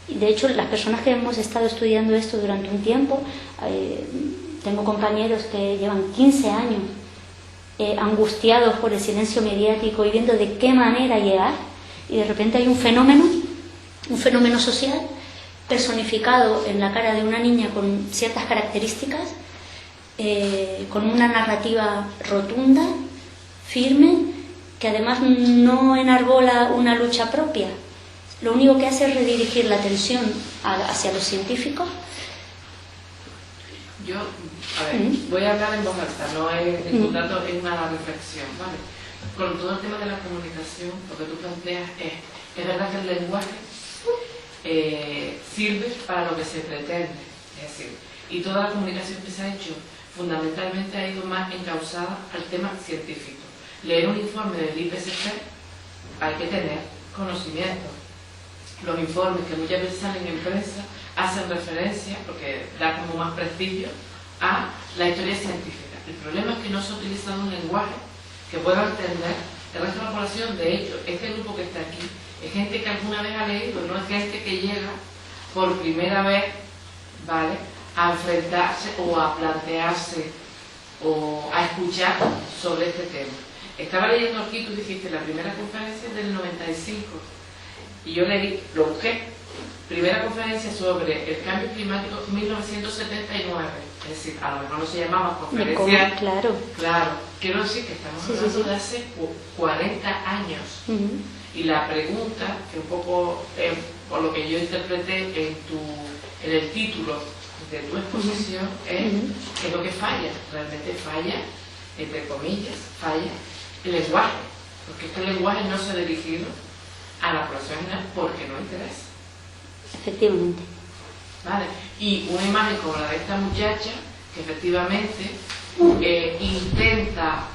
de hecho, las personas que hemos estado estudiando esto durante un tiempo, tengo compañeros que llevan 15 años angustiados por el silencio mediático y viendo de qué manera llegar, y de repente hay un fenómeno social personificado en la cara de una niña con ciertas características, con una narrativa rotunda, firme, que además no enarbola una lucha propia. Lo único que hace es redirigir la atención hacia los científicos. Yo, voy a hablar en voz alta, no es ningún dato, es una reflexión, ¿vale? Con todo el tema de la comunicación, lo que tú planteas es verdad que el lenguaje sirve para lo que se pretende, es decir, y toda la comunicación que se ha hecho fundamentalmente ha ido más encauzada al tema científico. leer un informe del IPCC hay que tener conocimiento. Los informes que muchas veces salen en prensa hacen referencia, porque da como más prestigio, a la historia científica. El problema es que no se utiliza un lenguaje que pueda entender el resto de la población. De hecho, este grupo que está aquí es gente que alguna vez ha leído, no es gente que llega por primera vez, ¿vale?, a enfrentarse o a plantearse o a escuchar sobre este tema. Estaba leyendo aquí, tú dijiste, la primera conferencia del 95, y yo leí, lo busqué, primera conferencia sobre el cambio climático 1979, es decir, a lo mejor no se llamaba conferencia, claro, quiero decir que estamos hablando de hace 40 años, y la pregunta, que un poco, por lo que yo interpreté en el título de tu exposición, es ¿qué es lo que falla? Realmente falla, entre comillas, falla el lenguaje, porque este lenguaje no se ha dirigido a la población general porque no interesa. Efectivamente. ¿Vale? Y una imagen como la de esta muchacha, que efectivamente intenta,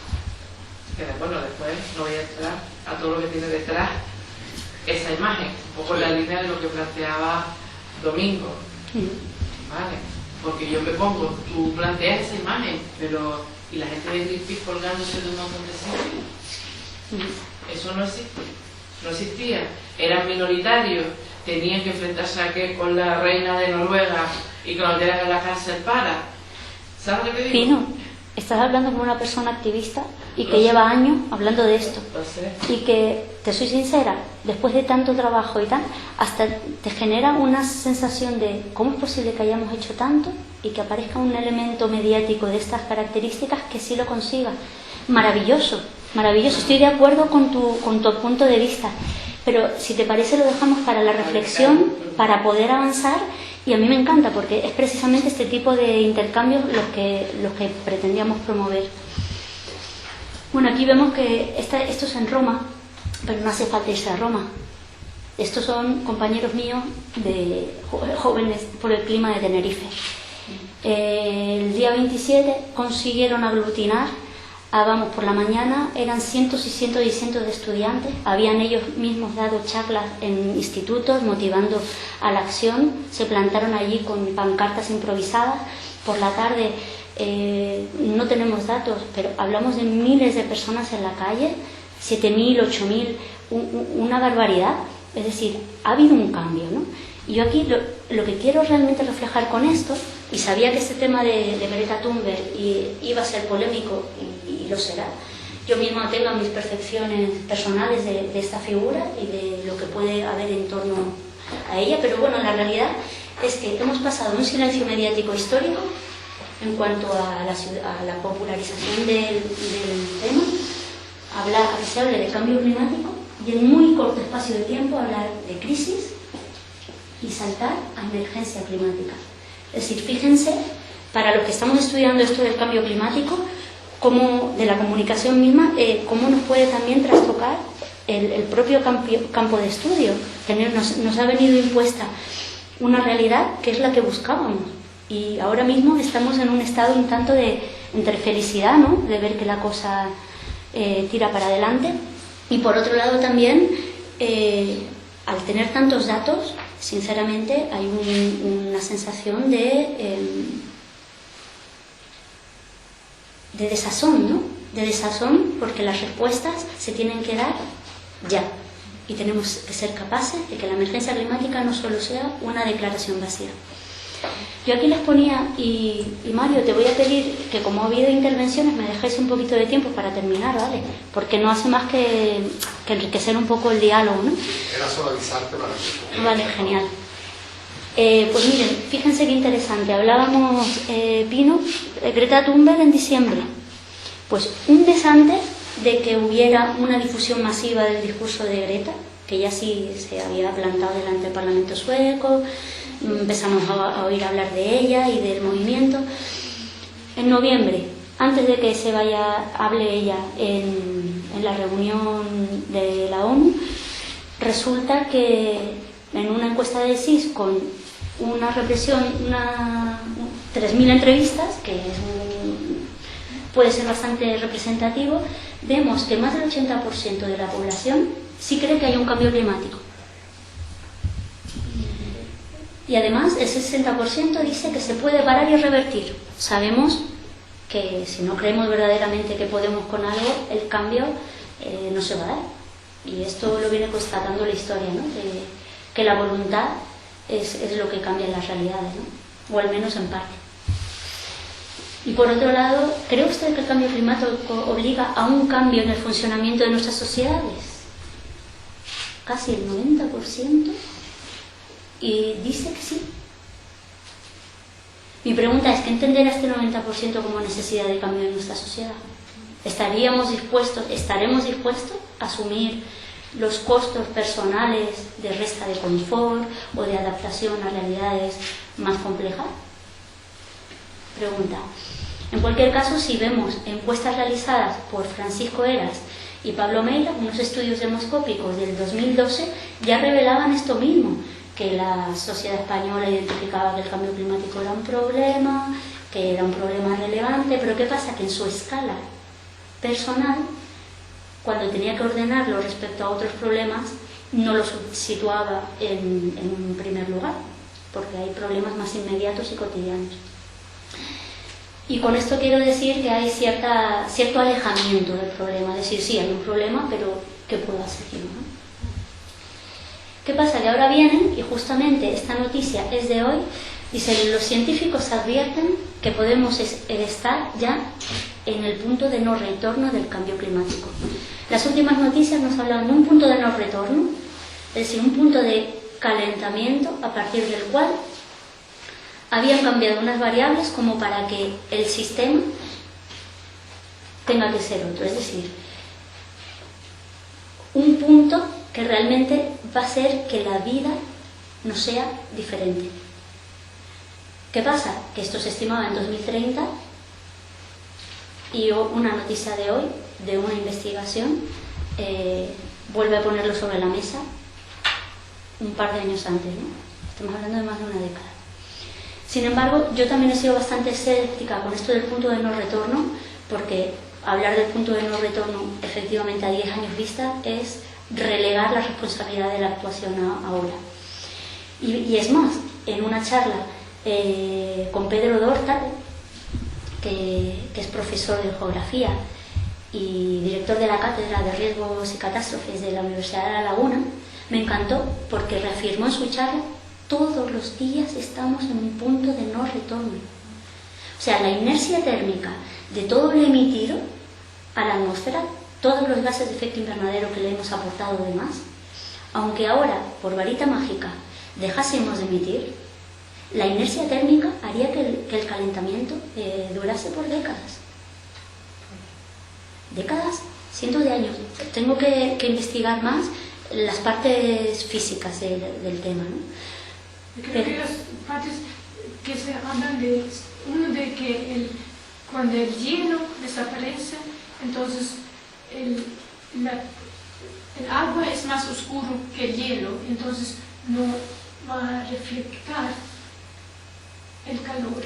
que bueno, después no voy a entrar a todo lo que tiene detrás, esa imagen, un poco en la línea de lo que planteaba Domingo. ¿Vale? Porque yo me pongo, tú planteas esa imagen, pero ¿y la gente de Greenpeace colgándose de un montón de sitios? Eso no existe, no existía. Eran minoritarios, tenían que enfrentarse a qué con la reina de Noruega y que lo metieran en la cárcel para. ¿Sabes lo que digo? Pino, estás hablando con una persona activista y que lleva años hablando de esto. Y que, te soy sincera, después de tanto trabajo y tal, hasta te genera una sensación de ¿cómo es posible que hayamos hecho tanto y que aparezca un elemento mediático de estas características que sí lo consiga? Maravilloso, maravilloso. Estoy de acuerdo con tu punto de vista, pero si te parece lo dejamos para la reflexión, para poder avanzar. Y a mí me encanta porque es precisamente este tipo de intercambios los que pretendíamos promover. Bueno, aquí vemos que esto es en Roma, pero no hace falta irse a Roma. Estos son compañeros míos de jóvenes por el clima de Tenerife. El día 27 consiguieron aglutinar, por la mañana eran cientos y cientos y cientos de estudiantes, habían ellos mismos dado charlas en institutos motivando a la acción, se plantaron allí con pancartas improvisadas. Por la tarde no tenemos datos, pero hablamos de miles de personas en la calle, 7.000, 8.000, una barbaridad. Es decir, ha habido un cambio, ¿no? Y yo aquí lo que quiero realmente reflejar con esto, y sabía que este tema de Greta Thunberg iba a ser polémico y lo será. Yo misma tengo mis percepciones personales de esta figura y de lo que puede haber en torno a ella, pero bueno, la realidad es que hemos pasado un silencio mediático histórico en cuanto a la popularización del tema, a que se hable de cambio climático y en muy corto espacio de tiempo hablar de crisis y saltar a emergencia climática. Es decir, fíjense, para los que estamos estudiando esto del cambio climático, cómo, de la comunicación misma, cómo nos puede también trastocar el propio campo de estudio. Nos ha venido impuesta una realidad que es la que buscábamos. Y ahora mismo estamos en un estado un tanto entre felicidad, ¿no?, de ver que la cosa tira para adelante. Y por otro lado también, al tener tantos datos, sinceramente hay una sensación de desazón, ¿no? De desazón, porque las respuestas se tienen que dar ya. Y tenemos que ser capaces de que la emergencia climática no solo sea una declaración vacía. Yo aquí les ponía, y Mario, te voy a pedir que como ha habido intervenciones me dejéis un poquito de tiempo para terminar, ¿vale? Porque no hace más que enriquecer un poco el diálogo, ¿no? Era solo avisarte para que... Vale, genial. Pues miren, fíjense qué interesante. Hablábamos, Pino, Greta Thunberg en diciembre. Pues un mes antes de que hubiera una difusión masiva del discurso de Greta, que ya sí se había plantado delante del Parlamento sueco, empezamos a oír hablar de ella y del movimiento. En noviembre, antes de que hable ella en la reunión de la ONU, resulta que en una encuesta de CIS con una represión, 3.000 entrevistas, que es puede ser bastante representativo, vemos que más del 80% de la población sí cree que hay un cambio climático. Y además el 60% dice que se puede parar y revertir. Sabemos que si no creemos verdaderamente que podemos con algo, el cambio no se va a dar. Y esto lo viene constatando la historia, ¿no? Que la voluntad es lo que cambia las realidades, ¿no? O al menos en parte. Y por otro lado, ¿cree usted que el cambio climático obliga a un cambio en el funcionamiento de nuestras sociedades? Casi el 90%. Y dice que sí. Mi pregunta es, ¿qué entenderá este 90% como necesidad de cambio en nuestra sociedad? ¿Estaremos dispuestos a asumir los costos personales de resta de confort o de adaptación a realidades más complejas? Pregunta. En cualquier caso, si vemos encuestas realizadas por Francisco Heras y Pablo Meira, unos estudios demoscópicos del 2012, ya revelaban esto mismo, que la sociedad española identificaba que el cambio climático era un problema, que era un problema relevante, pero ¿qué pasa? Que en su escala personal, cuando tenía que ordenarlo respecto a otros problemas, no lo situaba en un primer lugar, porque hay problemas más inmediatos y cotidianos. Y con esto quiero decir que hay cierto alejamiento del problema, es decir, sí, hay un problema, pero ¿qué puedo hacer yo, no? ¿Qué pasa? Que ahora vienen, y justamente esta noticia es de hoy, dicen, los científicos advierten que podemos estar ya en el punto de no retorno del cambio climático. Las últimas noticias nos hablan de un punto de no retorno, es decir, un punto de calentamiento a partir del cual habían cambiado unas variables como para que el sistema tenga que ser otro, es decir, un punto que realmente va a hacer que la vida no sea diferente. ¿Qué pasa? Que esto se estimaba en 2030 y una noticia de hoy, de una investigación, vuelve a ponerlo sobre la mesa un par de años antes, ¿no? Estamos hablando de más de una década. Sin embargo, yo también he sido bastante escéptica con esto del punto de no retorno, porque hablar del punto de no retorno efectivamente a 10 años vista es relegar la responsabilidad de la actuación ahora. Y es más, en una charla con Pedro Dortal, que es profesor de geografía y director de la Cátedra de Riesgos y Catástrofes de la Universidad de La Laguna, me encantó porque reafirmó en su charla: todos los días estamos en un punto de no retorno. O sea, la inercia térmica de todo lo emitido a la atmósfera, todos los gases de efecto invernadero que le hemos aportado de más, aunque ahora, por varita mágica, dejásemos de emitir, la inercia térmica haría que el calentamiento durase por décadas. Décadas, cientos de años. Tengo que investigar más las partes físicas del tema, ¿no? Creo que las partes que se hablan de uno de que cuando el hielo desaparece, entonces el agua es más oscuro que el hielo, entonces no va a reflejar el calor.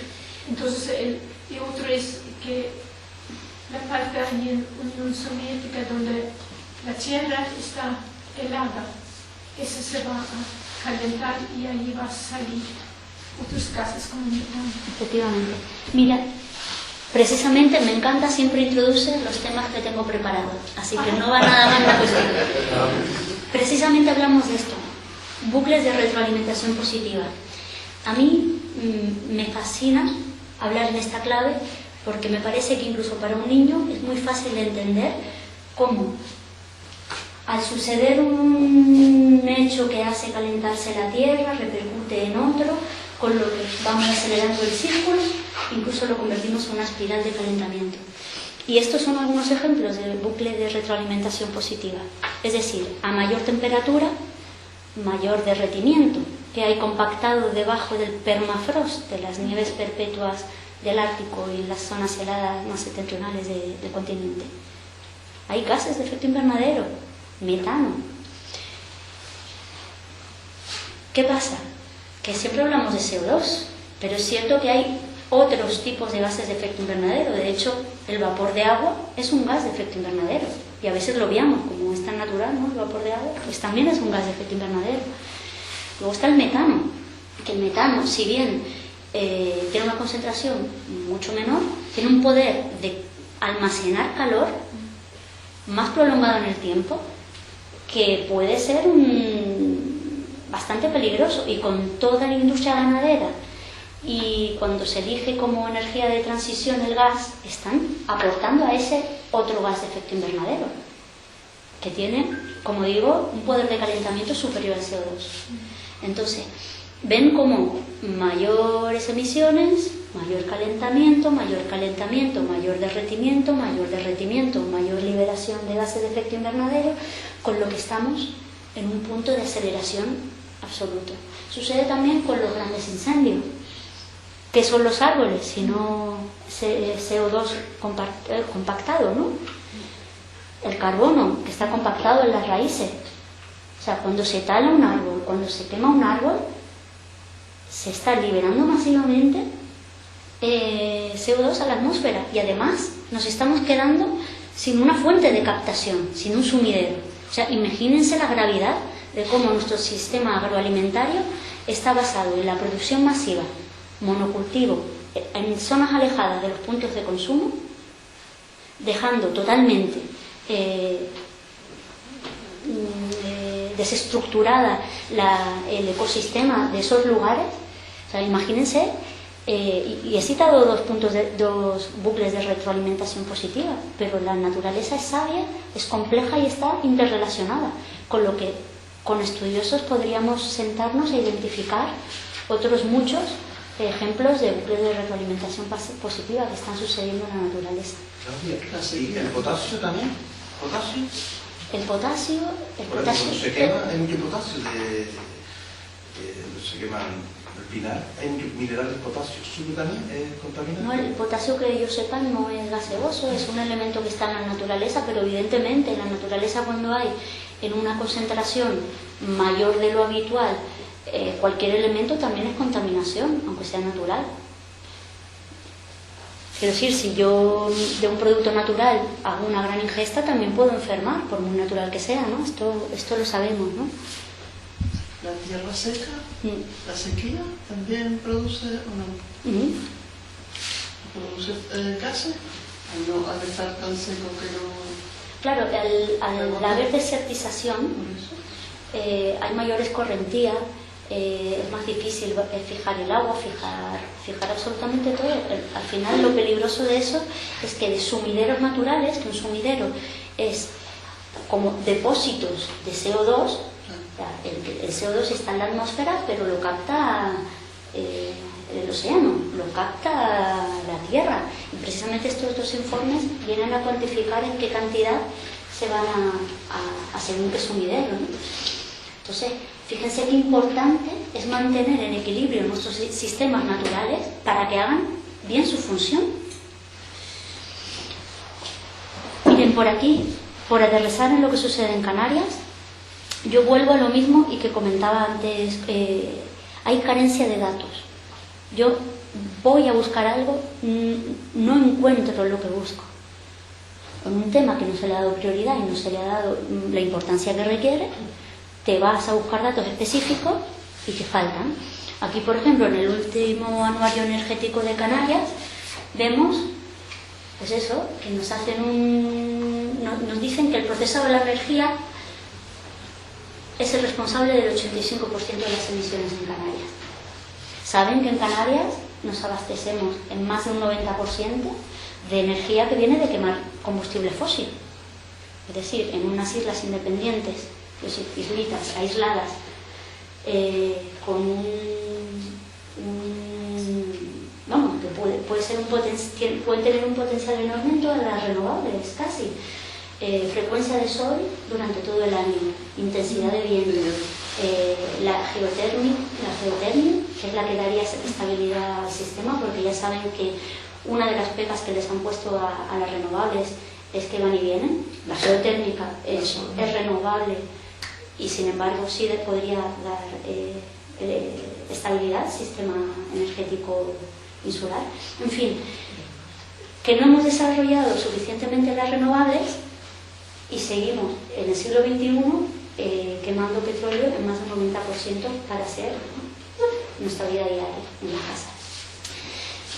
Entonces y otro es que la parte ahí en Unión Soviética donde la tierra está helada, esa se va a calentar y ahí va a salir otros gases como metano. Efectivamente. Mira, precisamente me encanta, siempre introduce los temas que tengo preparados, así que no va nada más la cuestión. Precisamente hablamos de esto, bucles de retroalimentación positiva. A mí me fascina hablar en esta clave porque me parece que incluso para un niño es muy fácil de entender cómo al suceder un hecho que hace calentarse la Tierra, repercute en otro, con lo que vamos acelerando el círculo, incluso lo convertimos en una espiral de calentamiento. Y estos son algunos ejemplos de bucle de retroalimentación positiva. Es decir, a mayor temperatura, mayor derretimiento que hay compactado debajo del permafrost, de las nieves perpetuas del Ártico y las zonas heladas más septentrionales del continente. Hay gases de efecto invernadero, metano. ¿Qué pasa? Que siempre hablamos de CO2, pero es cierto que hay otros tipos de gases de efecto invernadero. De hecho, el vapor de agua es un gas de efecto invernadero y a veces lo obviamos, como es tan natural, ¿no? El vapor de agua pues también es un gas de efecto invernadero. Luego está el metano, que el metano, si bien tiene una concentración mucho menor, tiene un poder de almacenar calor más prolongado en el tiempo, que puede ser bastante peligroso, y con toda la industria ganadera y cuando se elige como energía de transición el gas, están aportando a ese otro gas de efecto invernadero que tiene, como digo, un poder de calentamiento superior al CO2. Entonces, ven como mayores emisiones, mayor calentamiento, mayor derretimiento, mayor liberación de gases de efecto invernadero, con lo que estamos en un punto de aceleración absoluto. Sucede también con los grandes incendios. ¿Qué son los árboles? Sino CO2 compactado, ¿no? El carbono, que está compactado en las raíces. O sea, cuando se tala un árbol, cuando se quema un árbol, se está liberando masivamente CO2 a la atmósfera, y además nos estamos quedando sin una fuente de captación, sin un sumidero. O sea, imagínense la gravedad de cómo nuestro sistema agroalimentario está basado en la producción masiva, monocultivo, en zonas alejadas de los puntos de consumo, dejando totalmente desestructurada el ecosistema de esos lugares. O sea, imagínense, y he citado dos bucles de retroalimentación positiva, pero la naturaleza es sabia, es compleja y está interrelacionada, con lo que con estudiosos podríamos sentarnos e identificar otros muchos ejemplos de bucles de retroalimentación positiva que están sucediendo en la naturaleza. ¿Y el potasio también? ¿Potasio? El potasio... Cuando se quema hay mucho potasio, se quema el pinar, hay muchos minerales de potasio. ¿Sube también? ¿Es contaminante? No, el potasio, que yo sepa, no es gaseoso, es un elemento que está en la naturaleza, pero evidentemente en la naturaleza, cuando hay en una concentración mayor de lo habitual cualquier elemento, también es contaminación, aunque sea natural. Quiero decir, si yo de un producto natural hago una gran ingesta, también puedo enfermar, por muy natural que sea, ¿no? Esto lo sabemos, ¿no? La tierra seca, la sequía, también produce gases, al estar tan seco que no... Claro, al haber desertización, hay mayor escorrentía, es más difícil fijar el agua, fijar absolutamente todo. Al final, lo peligroso de eso es que de sumideros naturales, que un sumidero es como depósitos de CO2, el CO2 está en la atmósfera, pero lo capta el océano, lo capta la tierra, y precisamente estos dos informes vienen a cuantificar en qué cantidad se van a según qué sumidero, ¿no? Entonces, fíjense qué importante es mantener en equilibrio nuestros sistemas naturales para que hagan bien su función. Miren, por aquí, por aterrizar en lo que sucede en Canarias, yo vuelvo a lo mismo y que comentaba antes, hay carencia de datos. Yo voy a buscar algo, no encuentro lo que busco. En un tema que no se le ha dado prioridad y no se le ha dado la importancia que requiere, te vas a buscar datos específicos y que faltan. Aquí, por ejemplo, en el último anuario energético de Canarias, vemos, pues eso, que nos dicen que el proceso de la energía es el responsable del 85% de las emisiones en Canarias. Saben que en Canarias nos abastecemos en más de un 90% de energía que viene de quemar combustible fósil. Es decir, en unas islas independientes, pues islitas aisladas, con vamos, que pueden tener un potencial enorme en todas las renovables, casi. Frecuencia de sol durante todo el año, intensidad de viento, la geotermia, que es la que daría estabilidad al sistema, porque ya saben que una de las pegas que les han puesto a las renovables es que van y vienen. La geotérmica es renovable y sin embargo sí podría dar estabilidad al sistema energético insular. En fin, que no hemos desarrollado suficientemente las renovables y seguimos en el siglo XXI quemando petróleo en más del 90% para hacer nuestra vida diaria en la casa.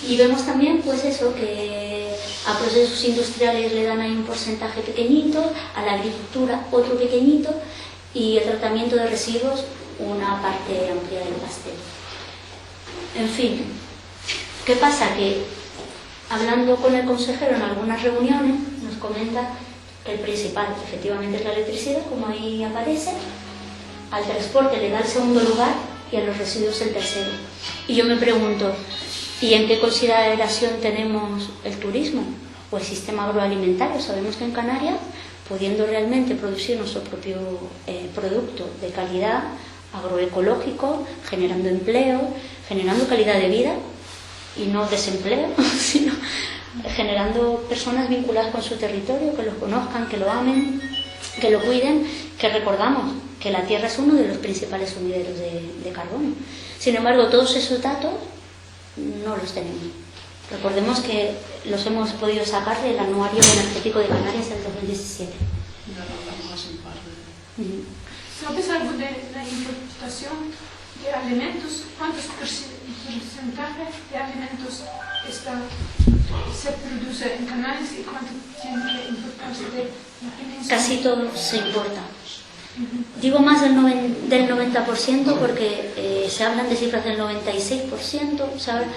Y vemos también, pues eso, que a procesos industriales le dan ahí un porcentaje pequeñito, a la agricultura otro pequeñito, y el tratamiento de residuos una parte amplia del pastel. En fin, ¿qué pasa? Que hablando con el consejero en algunas reuniones nos comenta que el principal efectivamente es la electricidad, como ahí aparece, al transporte le da el segundo lugar y a los residuos el tercero. Y yo me pregunto, ¿y en qué consideración tenemos el turismo o el sistema agroalimentario? Sabemos que en Canarias, pudiendo realmente producir nuestro propio producto de calidad, agroecológico, generando empleo, generando calidad de vida y no desempleo, sino generando personas vinculadas con su territorio, que los conozcan, que lo amen, que lo cuiden, que recordamos que la tierra es uno de los principales sumideros de carbono. Sin embargo, todos esos datos no los tenemos. Recordemos que los hemos podido sacar del Anuario Energético de Canarias del 2017. ¿Sabes algo de la importación de alimentos? ¿Cuántos porcentajes de alimentos se produce en Canarias y cuánto tiene que importarse de la península? Casi todo se importa. Digo más del 90% porque se hablan de cifras del 96%, ¿sabes?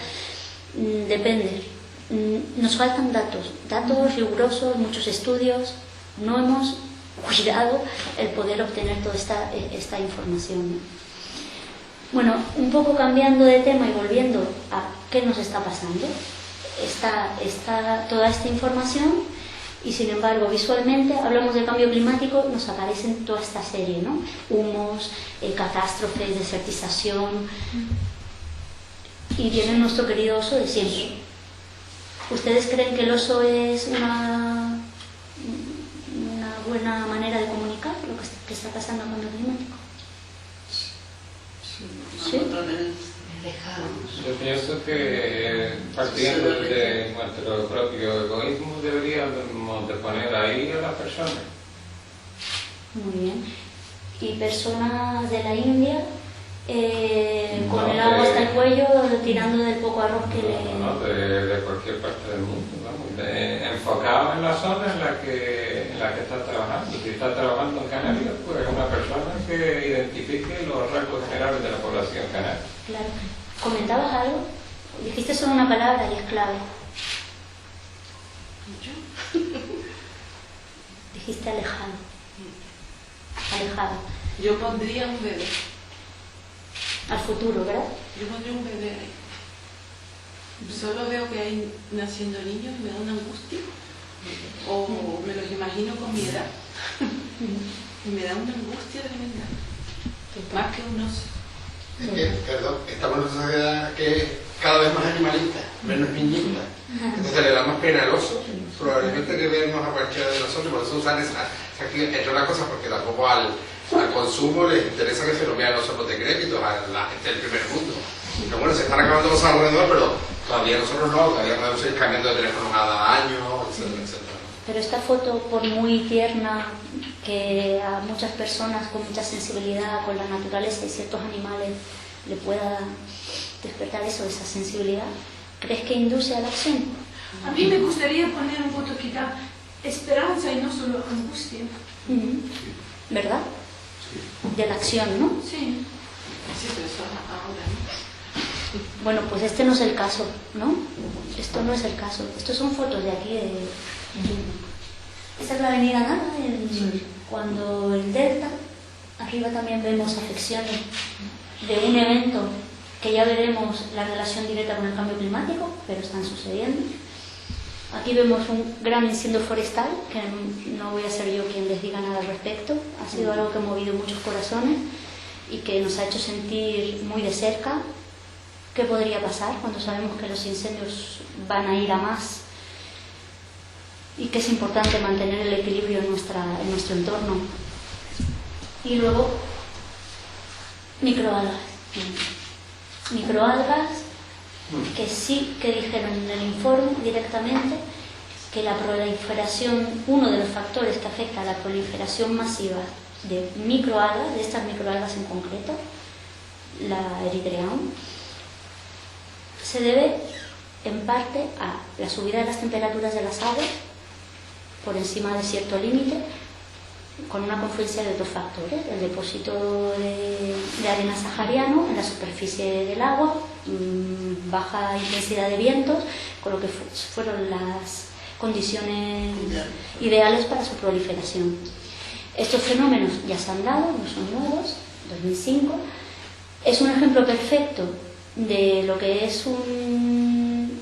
Depende. Nos faltan datos rigurosos, muchos estudios. No hemos cuidado el poder obtener toda esta información, ¿no? Bueno, un poco cambiando de tema y volviendo a qué nos está pasando. Está toda esta información y sin embargo visualmente hablamos de cambio climático, nos aparecen toda esta serie, ¿no? Humos, catástrofes, desertización, y viene nuestro querido oso de siempre. ¿Ustedes creen que el oso es una buena manera de comunicar lo que está pasando con el cambio climático? ¿Sí? Yo pienso que partiendo de nuestro propio egoísmo deberíamos de poner ahí a las personas. Muy bien. ¿Y personas de la India con el agua hasta el cuello tirando del poco arroz que le... No, de cualquier parte del mundo, vamos, enfocado en la zona en la que está trabajando. Si está trabajando en Canarias, pues una persona que identifique los rasgos generales de la población canaria. Claro. ¿Comentabas algo? Dijiste solo una palabra y es clave. Dijiste alejado. Alejado. Yo pondría un bebé. Al futuro, ¿verdad? Yo pondría un bebé ahí. Solo veo que hay naciendo niños y me da una angustia. O me los imagino con mi edad. Y me da una angustia tremenda. Más que un oso. Perdón, estamos en una sociedad que es cada vez más animalista, menos niñista. Entonces le da más pena al oso, probablemente que vernos a cualquiera de nosotros, por eso usan esa entre otras cosas, porque tampoco al consumo les interesa que se lo vean los otros decrépitos a la gente del primer mundo. Pero bueno, se están acabando cosas alrededor, pero todavía nosotros no, todavía podemos ir cambiando de teléfono cada año, etcétera, etcétera. Pero esta foto, por muy tierna, que a muchas personas con mucha sensibilidad con la naturaleza y ciertos animales le pueda despertar esa sensibilidad, ¿crees que induce a la acción? A mí me gustaría poner un voto que da esperanza y no solo angustia. ¿Verdad? De la acción, ¿no? Sí. Sí, pero eso ahora, ¿no? Bueno, pues este no es el caso, ¿no? Esto no es el caso. Estos son fotos de aquí, Esta es la avenida Nada, cuando el Delta, arriba también vemos afecciones de un evento que ya veremos la relación directa con el cambio climático, pero están sucediendo. Aquí vemos un gran incendio forestal, que no voy a ser yo quien les diga nada al respecto. Ha sido algo que ha movido muchos corazones y que nos ha hecho sentir muy de cerca qué podría pasar cuando sabemos que los incendios van a ir a más y que es importante mantener el equilibrio en nuestro entorno. Y luego, microalgas. Microalgas que sí que dijeron en el informe directamente que la proliferación, uno de los factores que afecta a la proliferación masiva de microalgas, de estas microalgas en concreto, la Erythraeum, se debe en parte a la subida de las temperaturas de las aguas por encima de cierto límite, con una confluencia de otros factores: el depósito de arena sahariano en la superficie del agua, baja intensidad de vientos, con lo que fueron las condiciones ideales para su proliferación. Estos fenómenos ya se han dado, no son nuevos, 2005. Es un ejemplo perfecto de lo que es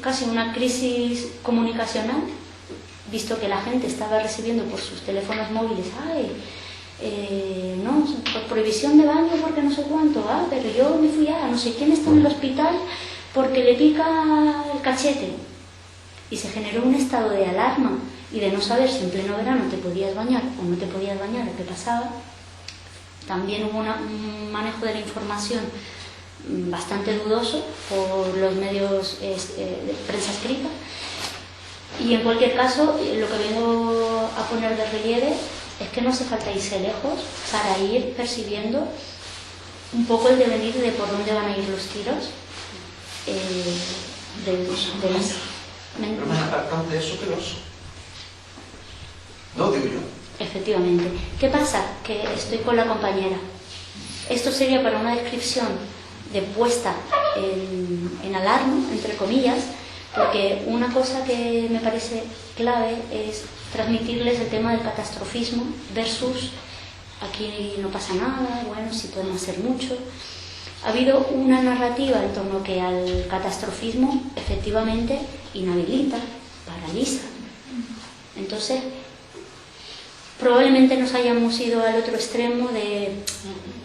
casi una crisis comunicacional, visto que la gente estaba recibiendo por sus teléfonos móviles: no, por prohibición de baño porque no sé cuánto, pero yo me fui a no sé quién está en el hospital porque le pica el cachete. Y se generó un estado de alarma y de no saber si en pleno verano te podías bañar o no te podías bañar o qué pasaba. También hubo un manejo de la información bastante dudoso por los medios de prensa escrita. Y en cualquier caso, lo que vengo a poner de relieve es que no hace falta irse lejos para ir percibiendo un poco el devenir de por dónde van a ir los tiros de las... Pero más apartante de eso que el oso. No, digo yo. Efectivamente. ¿Qué pasa? Que estoy con la compañera. Esto sería para una descripción de puesta en alarma, entre comillas, porque una cosa que me parece clave es transmitirles el tema del catastrofismo versus aquí no pasa nada, bueno, sí podemos hacer mucho. Ha habido una narrativa en torno que al catastrofismo efectivamente inhabilita, paraliza. Entonces, probablemente nos hayamos ido al otro extremo de,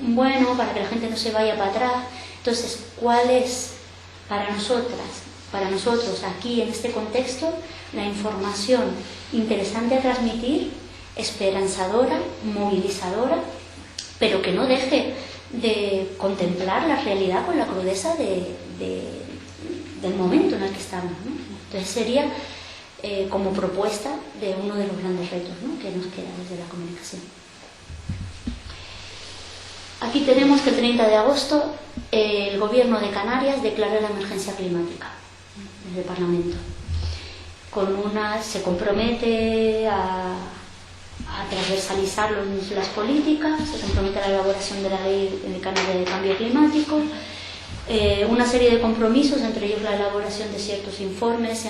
bueno, para que la gente no se vaya para atrás. Entonces, ¿cuál es para nosotros aquí en este contexto la información interesante a transmitir, esperanzadora, movilizadora, pero que no deje de contemplar la realidad con la crudeza del momento en el que estamos, ¿no? Entonces sería como propuesta de uno de los grandes retos, ¿no?, que nos queda desde la comunicación. Aquí tenemos que el 30 de agosto el Gobierno de Canarias declara la emergencia climática desde el Parlamento. Se compromete a transversalizar las políticas, se compromete a la elaboración de la Ley de Canarias de Cambio Climático, una serie de compromisos, entre ellos la elaboración de ciertos informes.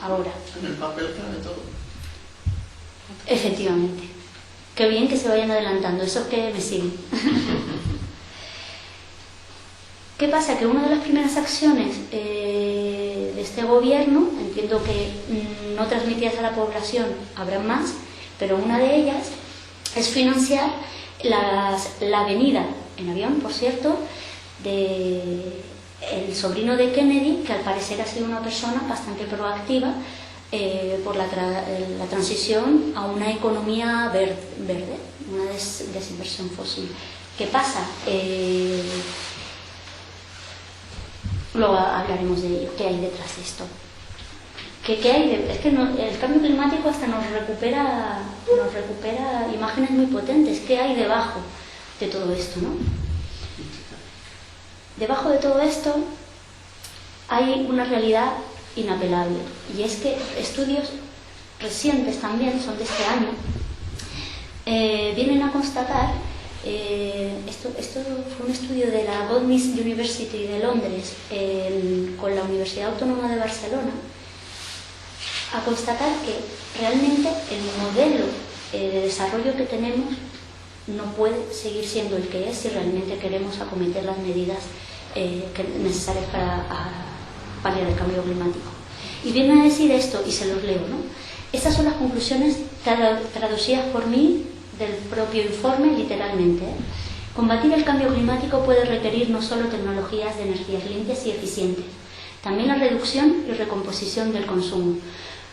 Ahora. En el papel cabe todo. Efectivamente. Qué bien que se vayan adelantando, eso que me siguen. ¿Qué pasa? Que una de las primeras acciones de este gobierno, entiendo que no transmitidas a la población habrá más, pero una de ellas es financiar la venida en avión, por cierto, de el sobrino de Kennedy, que al parecer ha sido una persona bastante proactiva por la transición a una economía verde, una desinversión fósil. ¿Qué pasa? Luego hablaremos de ello, qué hay detrás de esto. ¿Qué hay es que el cambio climático hasta nos recupera imágenes muy potentes. ¿Qué hay debajo de todo esto, no? Debajo de todo esto hay una realidad inapelable, y es que estudios recientes también, son de este año, vienen a constatar, esto fue un estudio de la Goldsmiths University de Londres con la Universidad Autónoma de Barcelona, a constatar que realmente el modelo de desarrollo que tenemos no puede seguir siendo el que es si realmente queremos acometer las medidas necesarias para paliar el cambio climático. Y viene a decir esto, y se los leo, ¿no? Estas son las conclusiones traducidas por mí del propio informe, literalmente. Combatir el cambio climático puede requerir no solo tecnologías de energías limpias y eficientes, también la reducción y recomposición del consumo,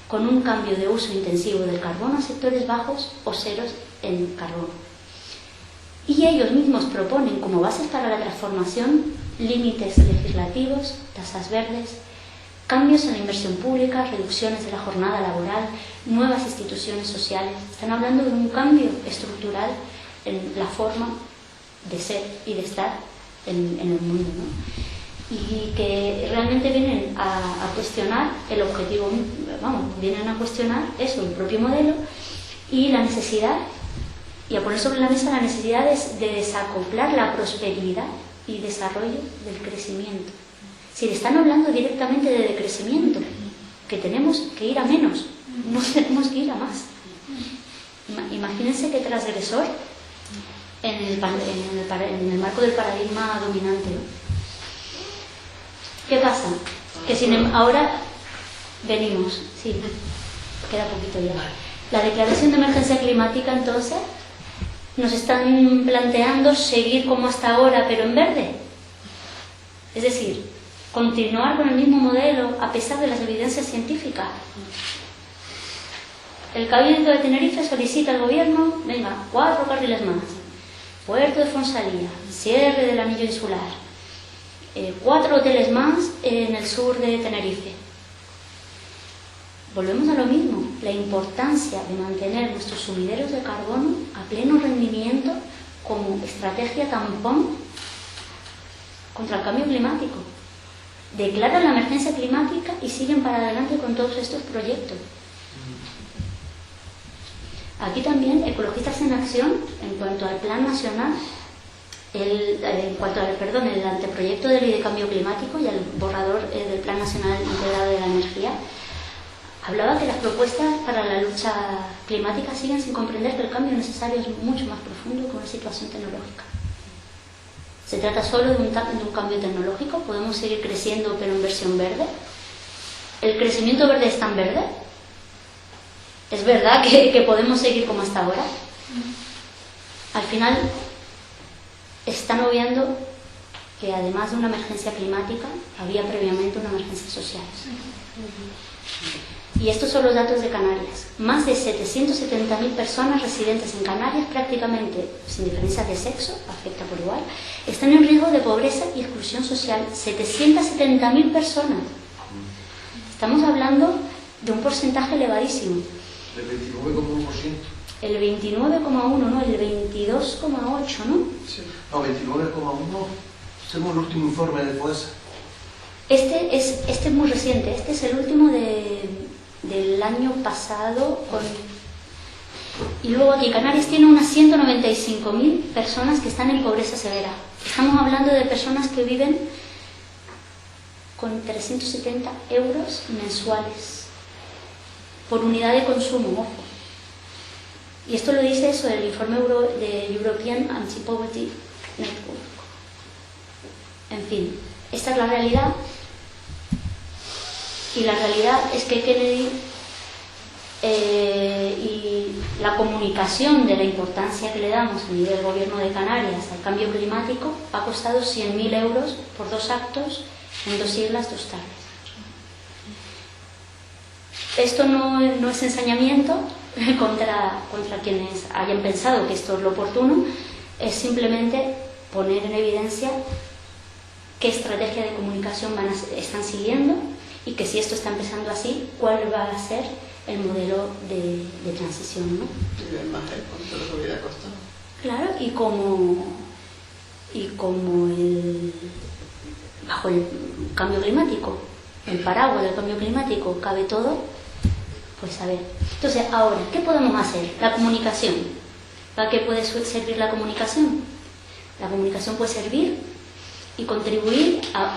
con un cambio de uso intensivo del carbono a sectores bajos o ceros en carbono. Y ellos mismos proponen como bases para la transformación límites legislativos, tasas verdes, cambios en la inversión pública, reducciones de la jornada laboral, nuevas instituciones sociales. Están hablando de un cambio estructural en la forma de ser y de estar en el mundo, ¿no? Y que realmente vienen a cuestionar el objetivo, vienen a cuestionar eso, el propio modelo y la necesidad, y a poner sobre la mesa la necesidad de desacoplar la prosperidad y desarrollo del crecimiento. Si le están hablando directamente de decrecimiento, que tenemos que ir a menos, no tenemos que ir a más. Imagínense qué transgresor en el marco del paradigma dominante, ¿no? ¿Qué pasa? Que ahora venimos, sí, queda poquito ya. La declaración de emergencia climática, entonces, nos están planteando seguir como hasta ahora, pero en verde. Es decir, continuar con el mismo modelo a pesar de las evidencias científicas. El Cabildo de Tenerife solicita al gobierno, venga, 4 carriles más, puerto de Fonsalía, cierre del anillo insular, 4 hoteles más en el sur de Tenerife. Volvemos a lo mismo, la importancia de mantener nuestros sumideros de carbono a pleno rendimiento como estrategia tampón contra el cambio climático. Declaran la emergencia climática y siguen para adelante con todos estos proyectos. Aquí también Ecologistas en Acción, en cuanto al Plan Nacional, el anteproyecto de Ley de Cambio Climático y el borrador del Plan Nacional Integrado de la Energía, hablaba que las propuestas para la lucha climática siguen sin comprender que el cambio necesario es mucho más profundo que una situación tecnológica. Se trata solo de un cambio tecnológico, podemos seguir creciendo pero en versión verde. ¿El crecimiento verde es tan verde? ¿Es verdad que podemos seguir como hasta ahora? Al final están obviando que además de una emergencia climática había previamente una emergencia social. Y estos son los datos de Canarias. Más de 770.000 personas residentes en Canarias, prácticamente sin diferencia de sexo, afecta por igual, están en riesgo de pobreza y exclusión social. 770.000 personas. Estamos hablando de un porcentaje elevadísimo. ¿Del 29,1%? El 29,1, ¿no? El 22,8, ¿no? Sí. No, 29,1, según el último informe de FOESA. Este es muy reciente, este es el último del año pasado. Y luego aquí Canarias tiene unas 195.000 personas que están en pobreza severa. Estamos hablando de personas que viven con 370 euros mensuales por unidad de consumo, ojo. Y esto lo dice eso del informe de European Anti-Poverty Network. En fin, esta es la realidad. Y la realidad es que Kennedy y la comunicación de la importancia que le damos a nivel gobierno de Canarias al cambio climático ha costado 100.000 euros por 2 actos en 2 siglas, 2 tardes. Esto no es ensañamiento contra quienes hayan pensado que esto es lo oportuno, es simplemente poner en evidencia qué estrategia de comunicación están siguiendo y que si esto está empezando así, cuál va a ser el modelo de transición, ¿no? Y ver más el cuánto lo hubiera costado. Claro, y como bajo el cambio climático, el paraguas del cambio climático cabe todo, pues a ver. Entonces, ahora, ¿qué podemos hacer? La comunicación. ¿Para qué puede servir la comunicación? La comunicación puede servir y contribuir a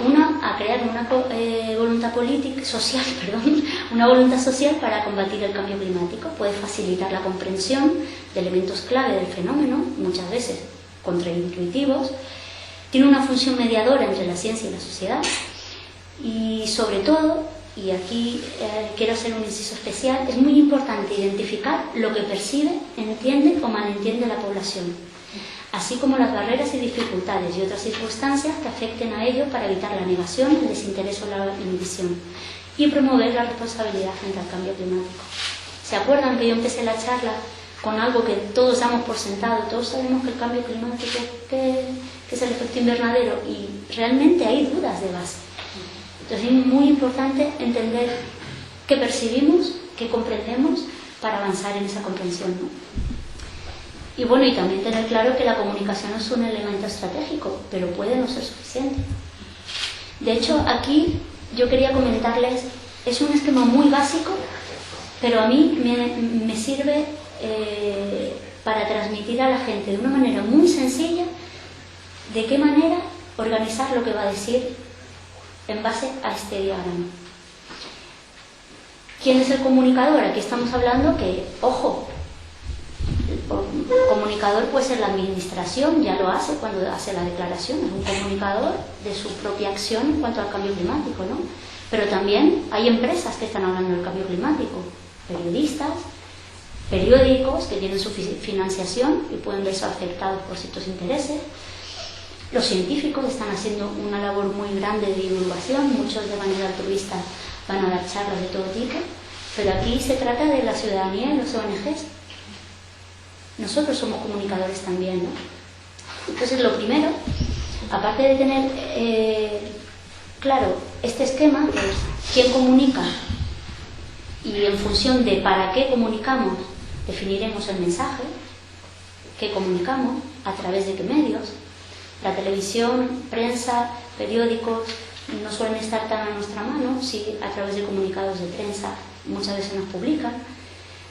crear una voluntad social, una voluntad social para combatir el cambio climático. Puede facilitar la comprensión de elementos clave del fenómeno, muchas veces contraintuitivos. Tiene una función mediadora entre la ciencia y la sociedad. Y sobre todo, y aquí quiero hacer un inciso especial, es muy importante identificar lo que percibe, entiende o malentiende la población, así como las barreras y dificultades y otras circunstancias que afecten a ello para evitar la negación, el desinterés o la inhibición y promover la responsabilidad frente al cambio climático. ¿Se acuerdan que yo empecé la charla con algo que todos damos por sentado, todos sabemos que el cambio climático, que es el efecto invernadero, y realmente hay dudas de base. Entonces es muy importante entender qué percibimos, qué comprendemos, para avanzar en esa comprensión, ¿no? Y bueno, y también tener claro que la comunicación es un elemento estratégico, pero puede no ser suficiente. De hecho, aquí yo quería comentarles, es un esquema muy básico, pero a mí me sirve para transmitir a la gente de una manera muy sencilla de qué manera organizar lo que va a decir en base a este diagrama. ¿Quién es el comunicador? Aquí estamos hablando que, ojo, el comunicador puede ser la administración, ya lo hace cuando hace la declaración, es un comunicador de su propia acción en cuanto al cambio climático, ¿no? Pero también hay empresas que están hablando del cambio climático, periodistas, periódicos que tienen su financiación y pueden verse afectados por ciertos intereses. Los científicos están haciendo una labor muy grande de divulgación, muchos de manera altruista van a dar charlas de todo tipo, pero aquí se trata de la ciudadanía y los ONGs. Nosotros somos comunicadores también, ¿no? Entonces, lo primero, aparte de tener claro este esquema, que es quién comunica y en función de para qué comunicamos, definiremos el mensaje, qué comunicamos, a través de qué medios. La televisión, prensa, periódicos no suelen estar tan a nuestra mano, sí, a través de comunicados de prensa muchas veces nos publican.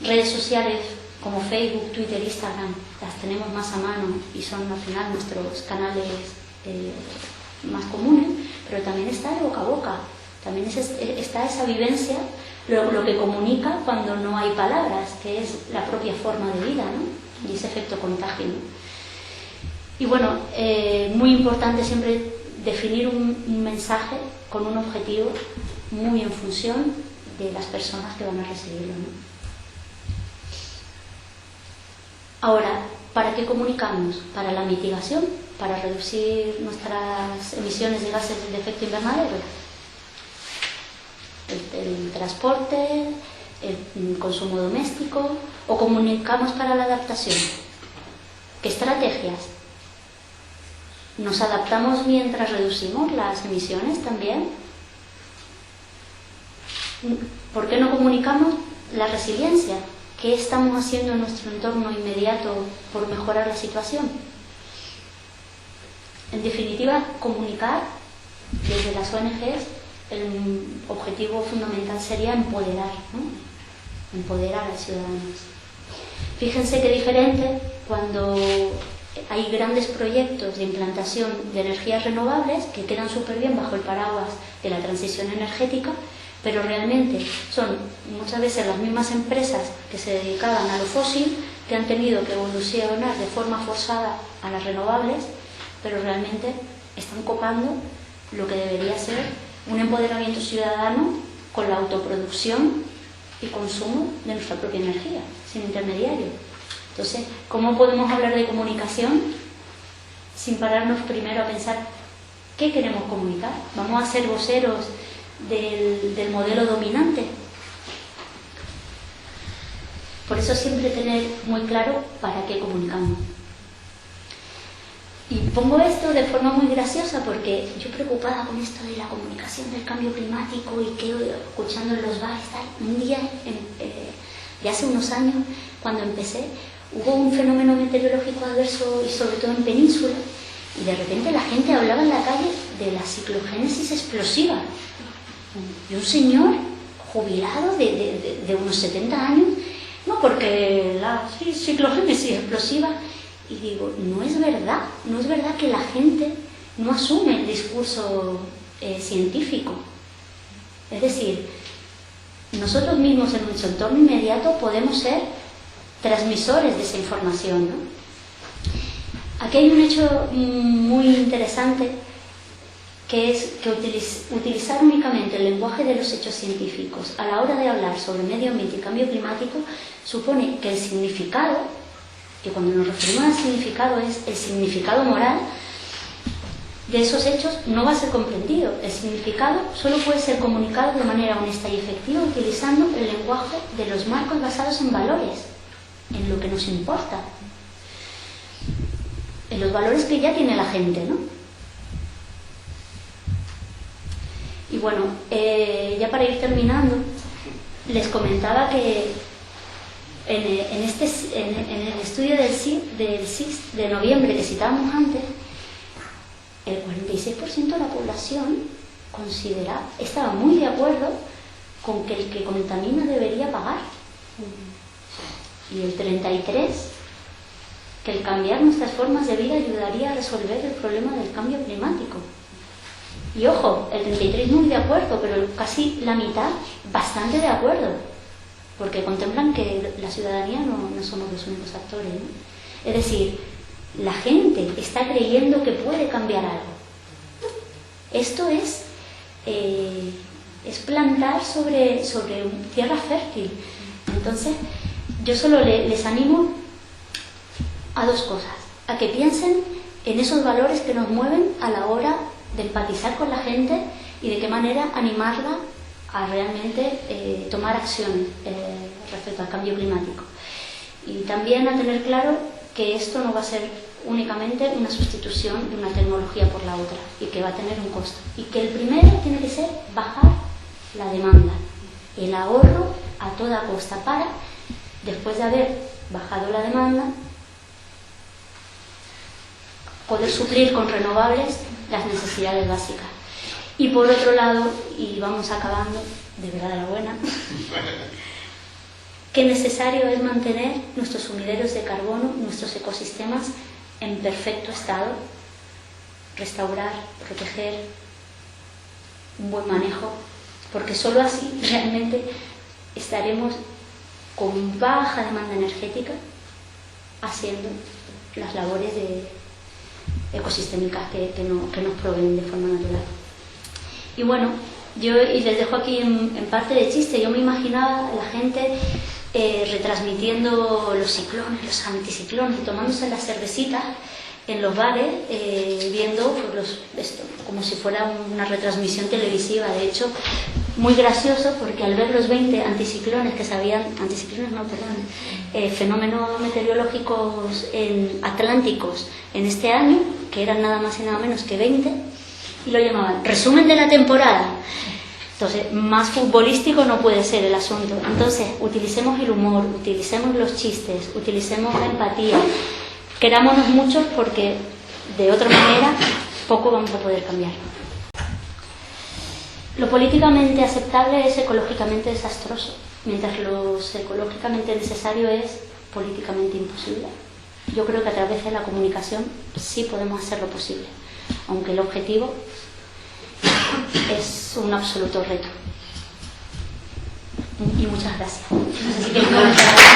Redes sociales como Facebook, Twitter, Instagram, las tenemos más a mano y son al final nuestros canales más comunes, pero también está el boca a boca, también está esa vivencia, lo que comunica cuando no hay palabras, que es la propia forma de vida, ¿no? Y ese efecto contagio, ¿no? Y bueno, muy importante siempre definir un mensaje con un objetivo muy en función de las personas que van a recibirlo, ¿no? Ahora, ¿para qué comunicamos? Para la mitigación, para reducir nuestras emisiones de gases de efecto invernadero. El transporte, el consumo doméstico, o comunicamos para la adaptación. ¿Qué estrategias? ¿Nos adaptamos mientras reducimos las emisiones también? ¿Por qué no comunicamos la resiliencia? ¿Qué estamos haciendo en nuestro entorno inmediato por mejorar la situación? En definitiva, comunicar desde las ONGs, el objetivo fundamental sería empoderar, ¿no? Empoderar a los ciudadanos. Fíjense qué diferente cuando hay grandes proyectos de implantación de energías renovables que quedan súper bien bajo el paraguas de la transición energética, pero realmente son muchas veces las mismas empresas que se dedicaban a lo fósil que han tenido que evolucionar de forma forzada a las renovables, pero realmente están copando lo que debería ser un empoderamiento ciudadano con la autoproducción y consumo de nuestra propia energía, sin intermediario. Entonces, ¿cómo podemos hablar de comunicación sin pararnos primero a pensar qué queremos comunicar? ¿Vamos a ser voceros del modelo dominante? Por eso siempre tener muy claro para qué comunicamos. Y pongo esto de forma muy graciosa porque yo preocupada con esto de la comunicación del cambio climático y que escuchando en los bares, un día, de hace unos años, cuando empecé, hubo un fenómeno meteorológico adverso y sobre todo en península, y de repente la gente hablaba en la calle de la ciclogénesis explosiva. Y un señor jubilado de unos 70 años, no, porque la ciclogénesis explosiva, y digo, no es verdad que la gente no asume el discurso científico. Es decir, nosotros mismos en nuestro entorno inmediato podemos ser transmisores de esa información, ¿no? Aquí hay un hecho muy interesante, que es que utilizar únicamente el lenguaje de los hechos científicos a la hora de hablar sobre medio ambiente y cambio climático supone que el significado, que cuando nos referimos al significado es el significado moral de esos hechos, no va a ser comprendido. El significado solo puede ser comunicado de manera honesta y efectiva utilizando el lenguaje de los marcos basados en valores. en lo que nos importa, en los valores que ya tiene la gente, ¿no? Y bueno, ya para ir terminando, les comentaba que en el estudio del CIS de noviembre que citábamos antes, el 46% de la población estaba muy de acuerdo con que el que contamina debería pagar. Y el 33% que el cambiar nuestras formas de vida ayudaría a resolver el problema del cambio climático. Y ojo, el 33% muy de acuerdo, pero casi la mitad bastante de acuerdo, porque contemplan que la ciudadanía no somos los únicos actores, ¿no? Es decir, la gente está creyendo que puede cambiar algo. Esto es plantar sobre tierra fértil. Entonces, yo solo les animo a dos cosas: a que piensen en esos valores que nos mueven a la hora de empatizar con la gente y de qué manera animarla a realmente tomar acción respecto al cambio climático. Y también a tener claro que esto no va a ser únicamente una sustitución de una tecnología por la otra y que va a tener un costo. Y que el primero tiene que ser bajar la demanda, el ahorro a toda costa para, después de haber bajado la demanda, poder suplir con renovables las necesidades básicas. Y por otro lado, y vamos acabando, de verdad la buena, que necesario es mantener nuestros sumideros de carbono, nuestros ecosistemas en perfecto estado, restaurar, proteger, un buen manejo, porque solo así realmente estaremos con baja demanda energética haciendo las labores ecosistémicas que nos proveen de forma natural. Y bueno, y les dejo aquí en parte de chiste, yo me imaginaba la gente retransmitiendo los ciclones, los anticiclones, tomándose las cervecitas en los bares, viendo esto, como si fuera una retransmisión televisiva. De hecho, muy gracioso, porque al ver los 20 anticiclones que fenómenos meteorológicos atlánticos en este año, que eran nada más y nada menos que 20, y lo llamaban resumen de la temporada. Entonces, más futbolístico no puede ser el asunto. Entonces, utilicemos el humor, utilicemos los chistes, utilicemos la empatía, querámonos mucho, porque de otra manera poco vamos a poder cambiar. Lo políticamente aceptable es ecológicamente desastroso, mientras lo ecológicamente necesario es políticamente imposible. Yo creo que a través de la comunicación sí podemos hacerlo posible, aunque el objetivo es un absoluto reto. Y muchas gracias. No sé si quieren comentar algo.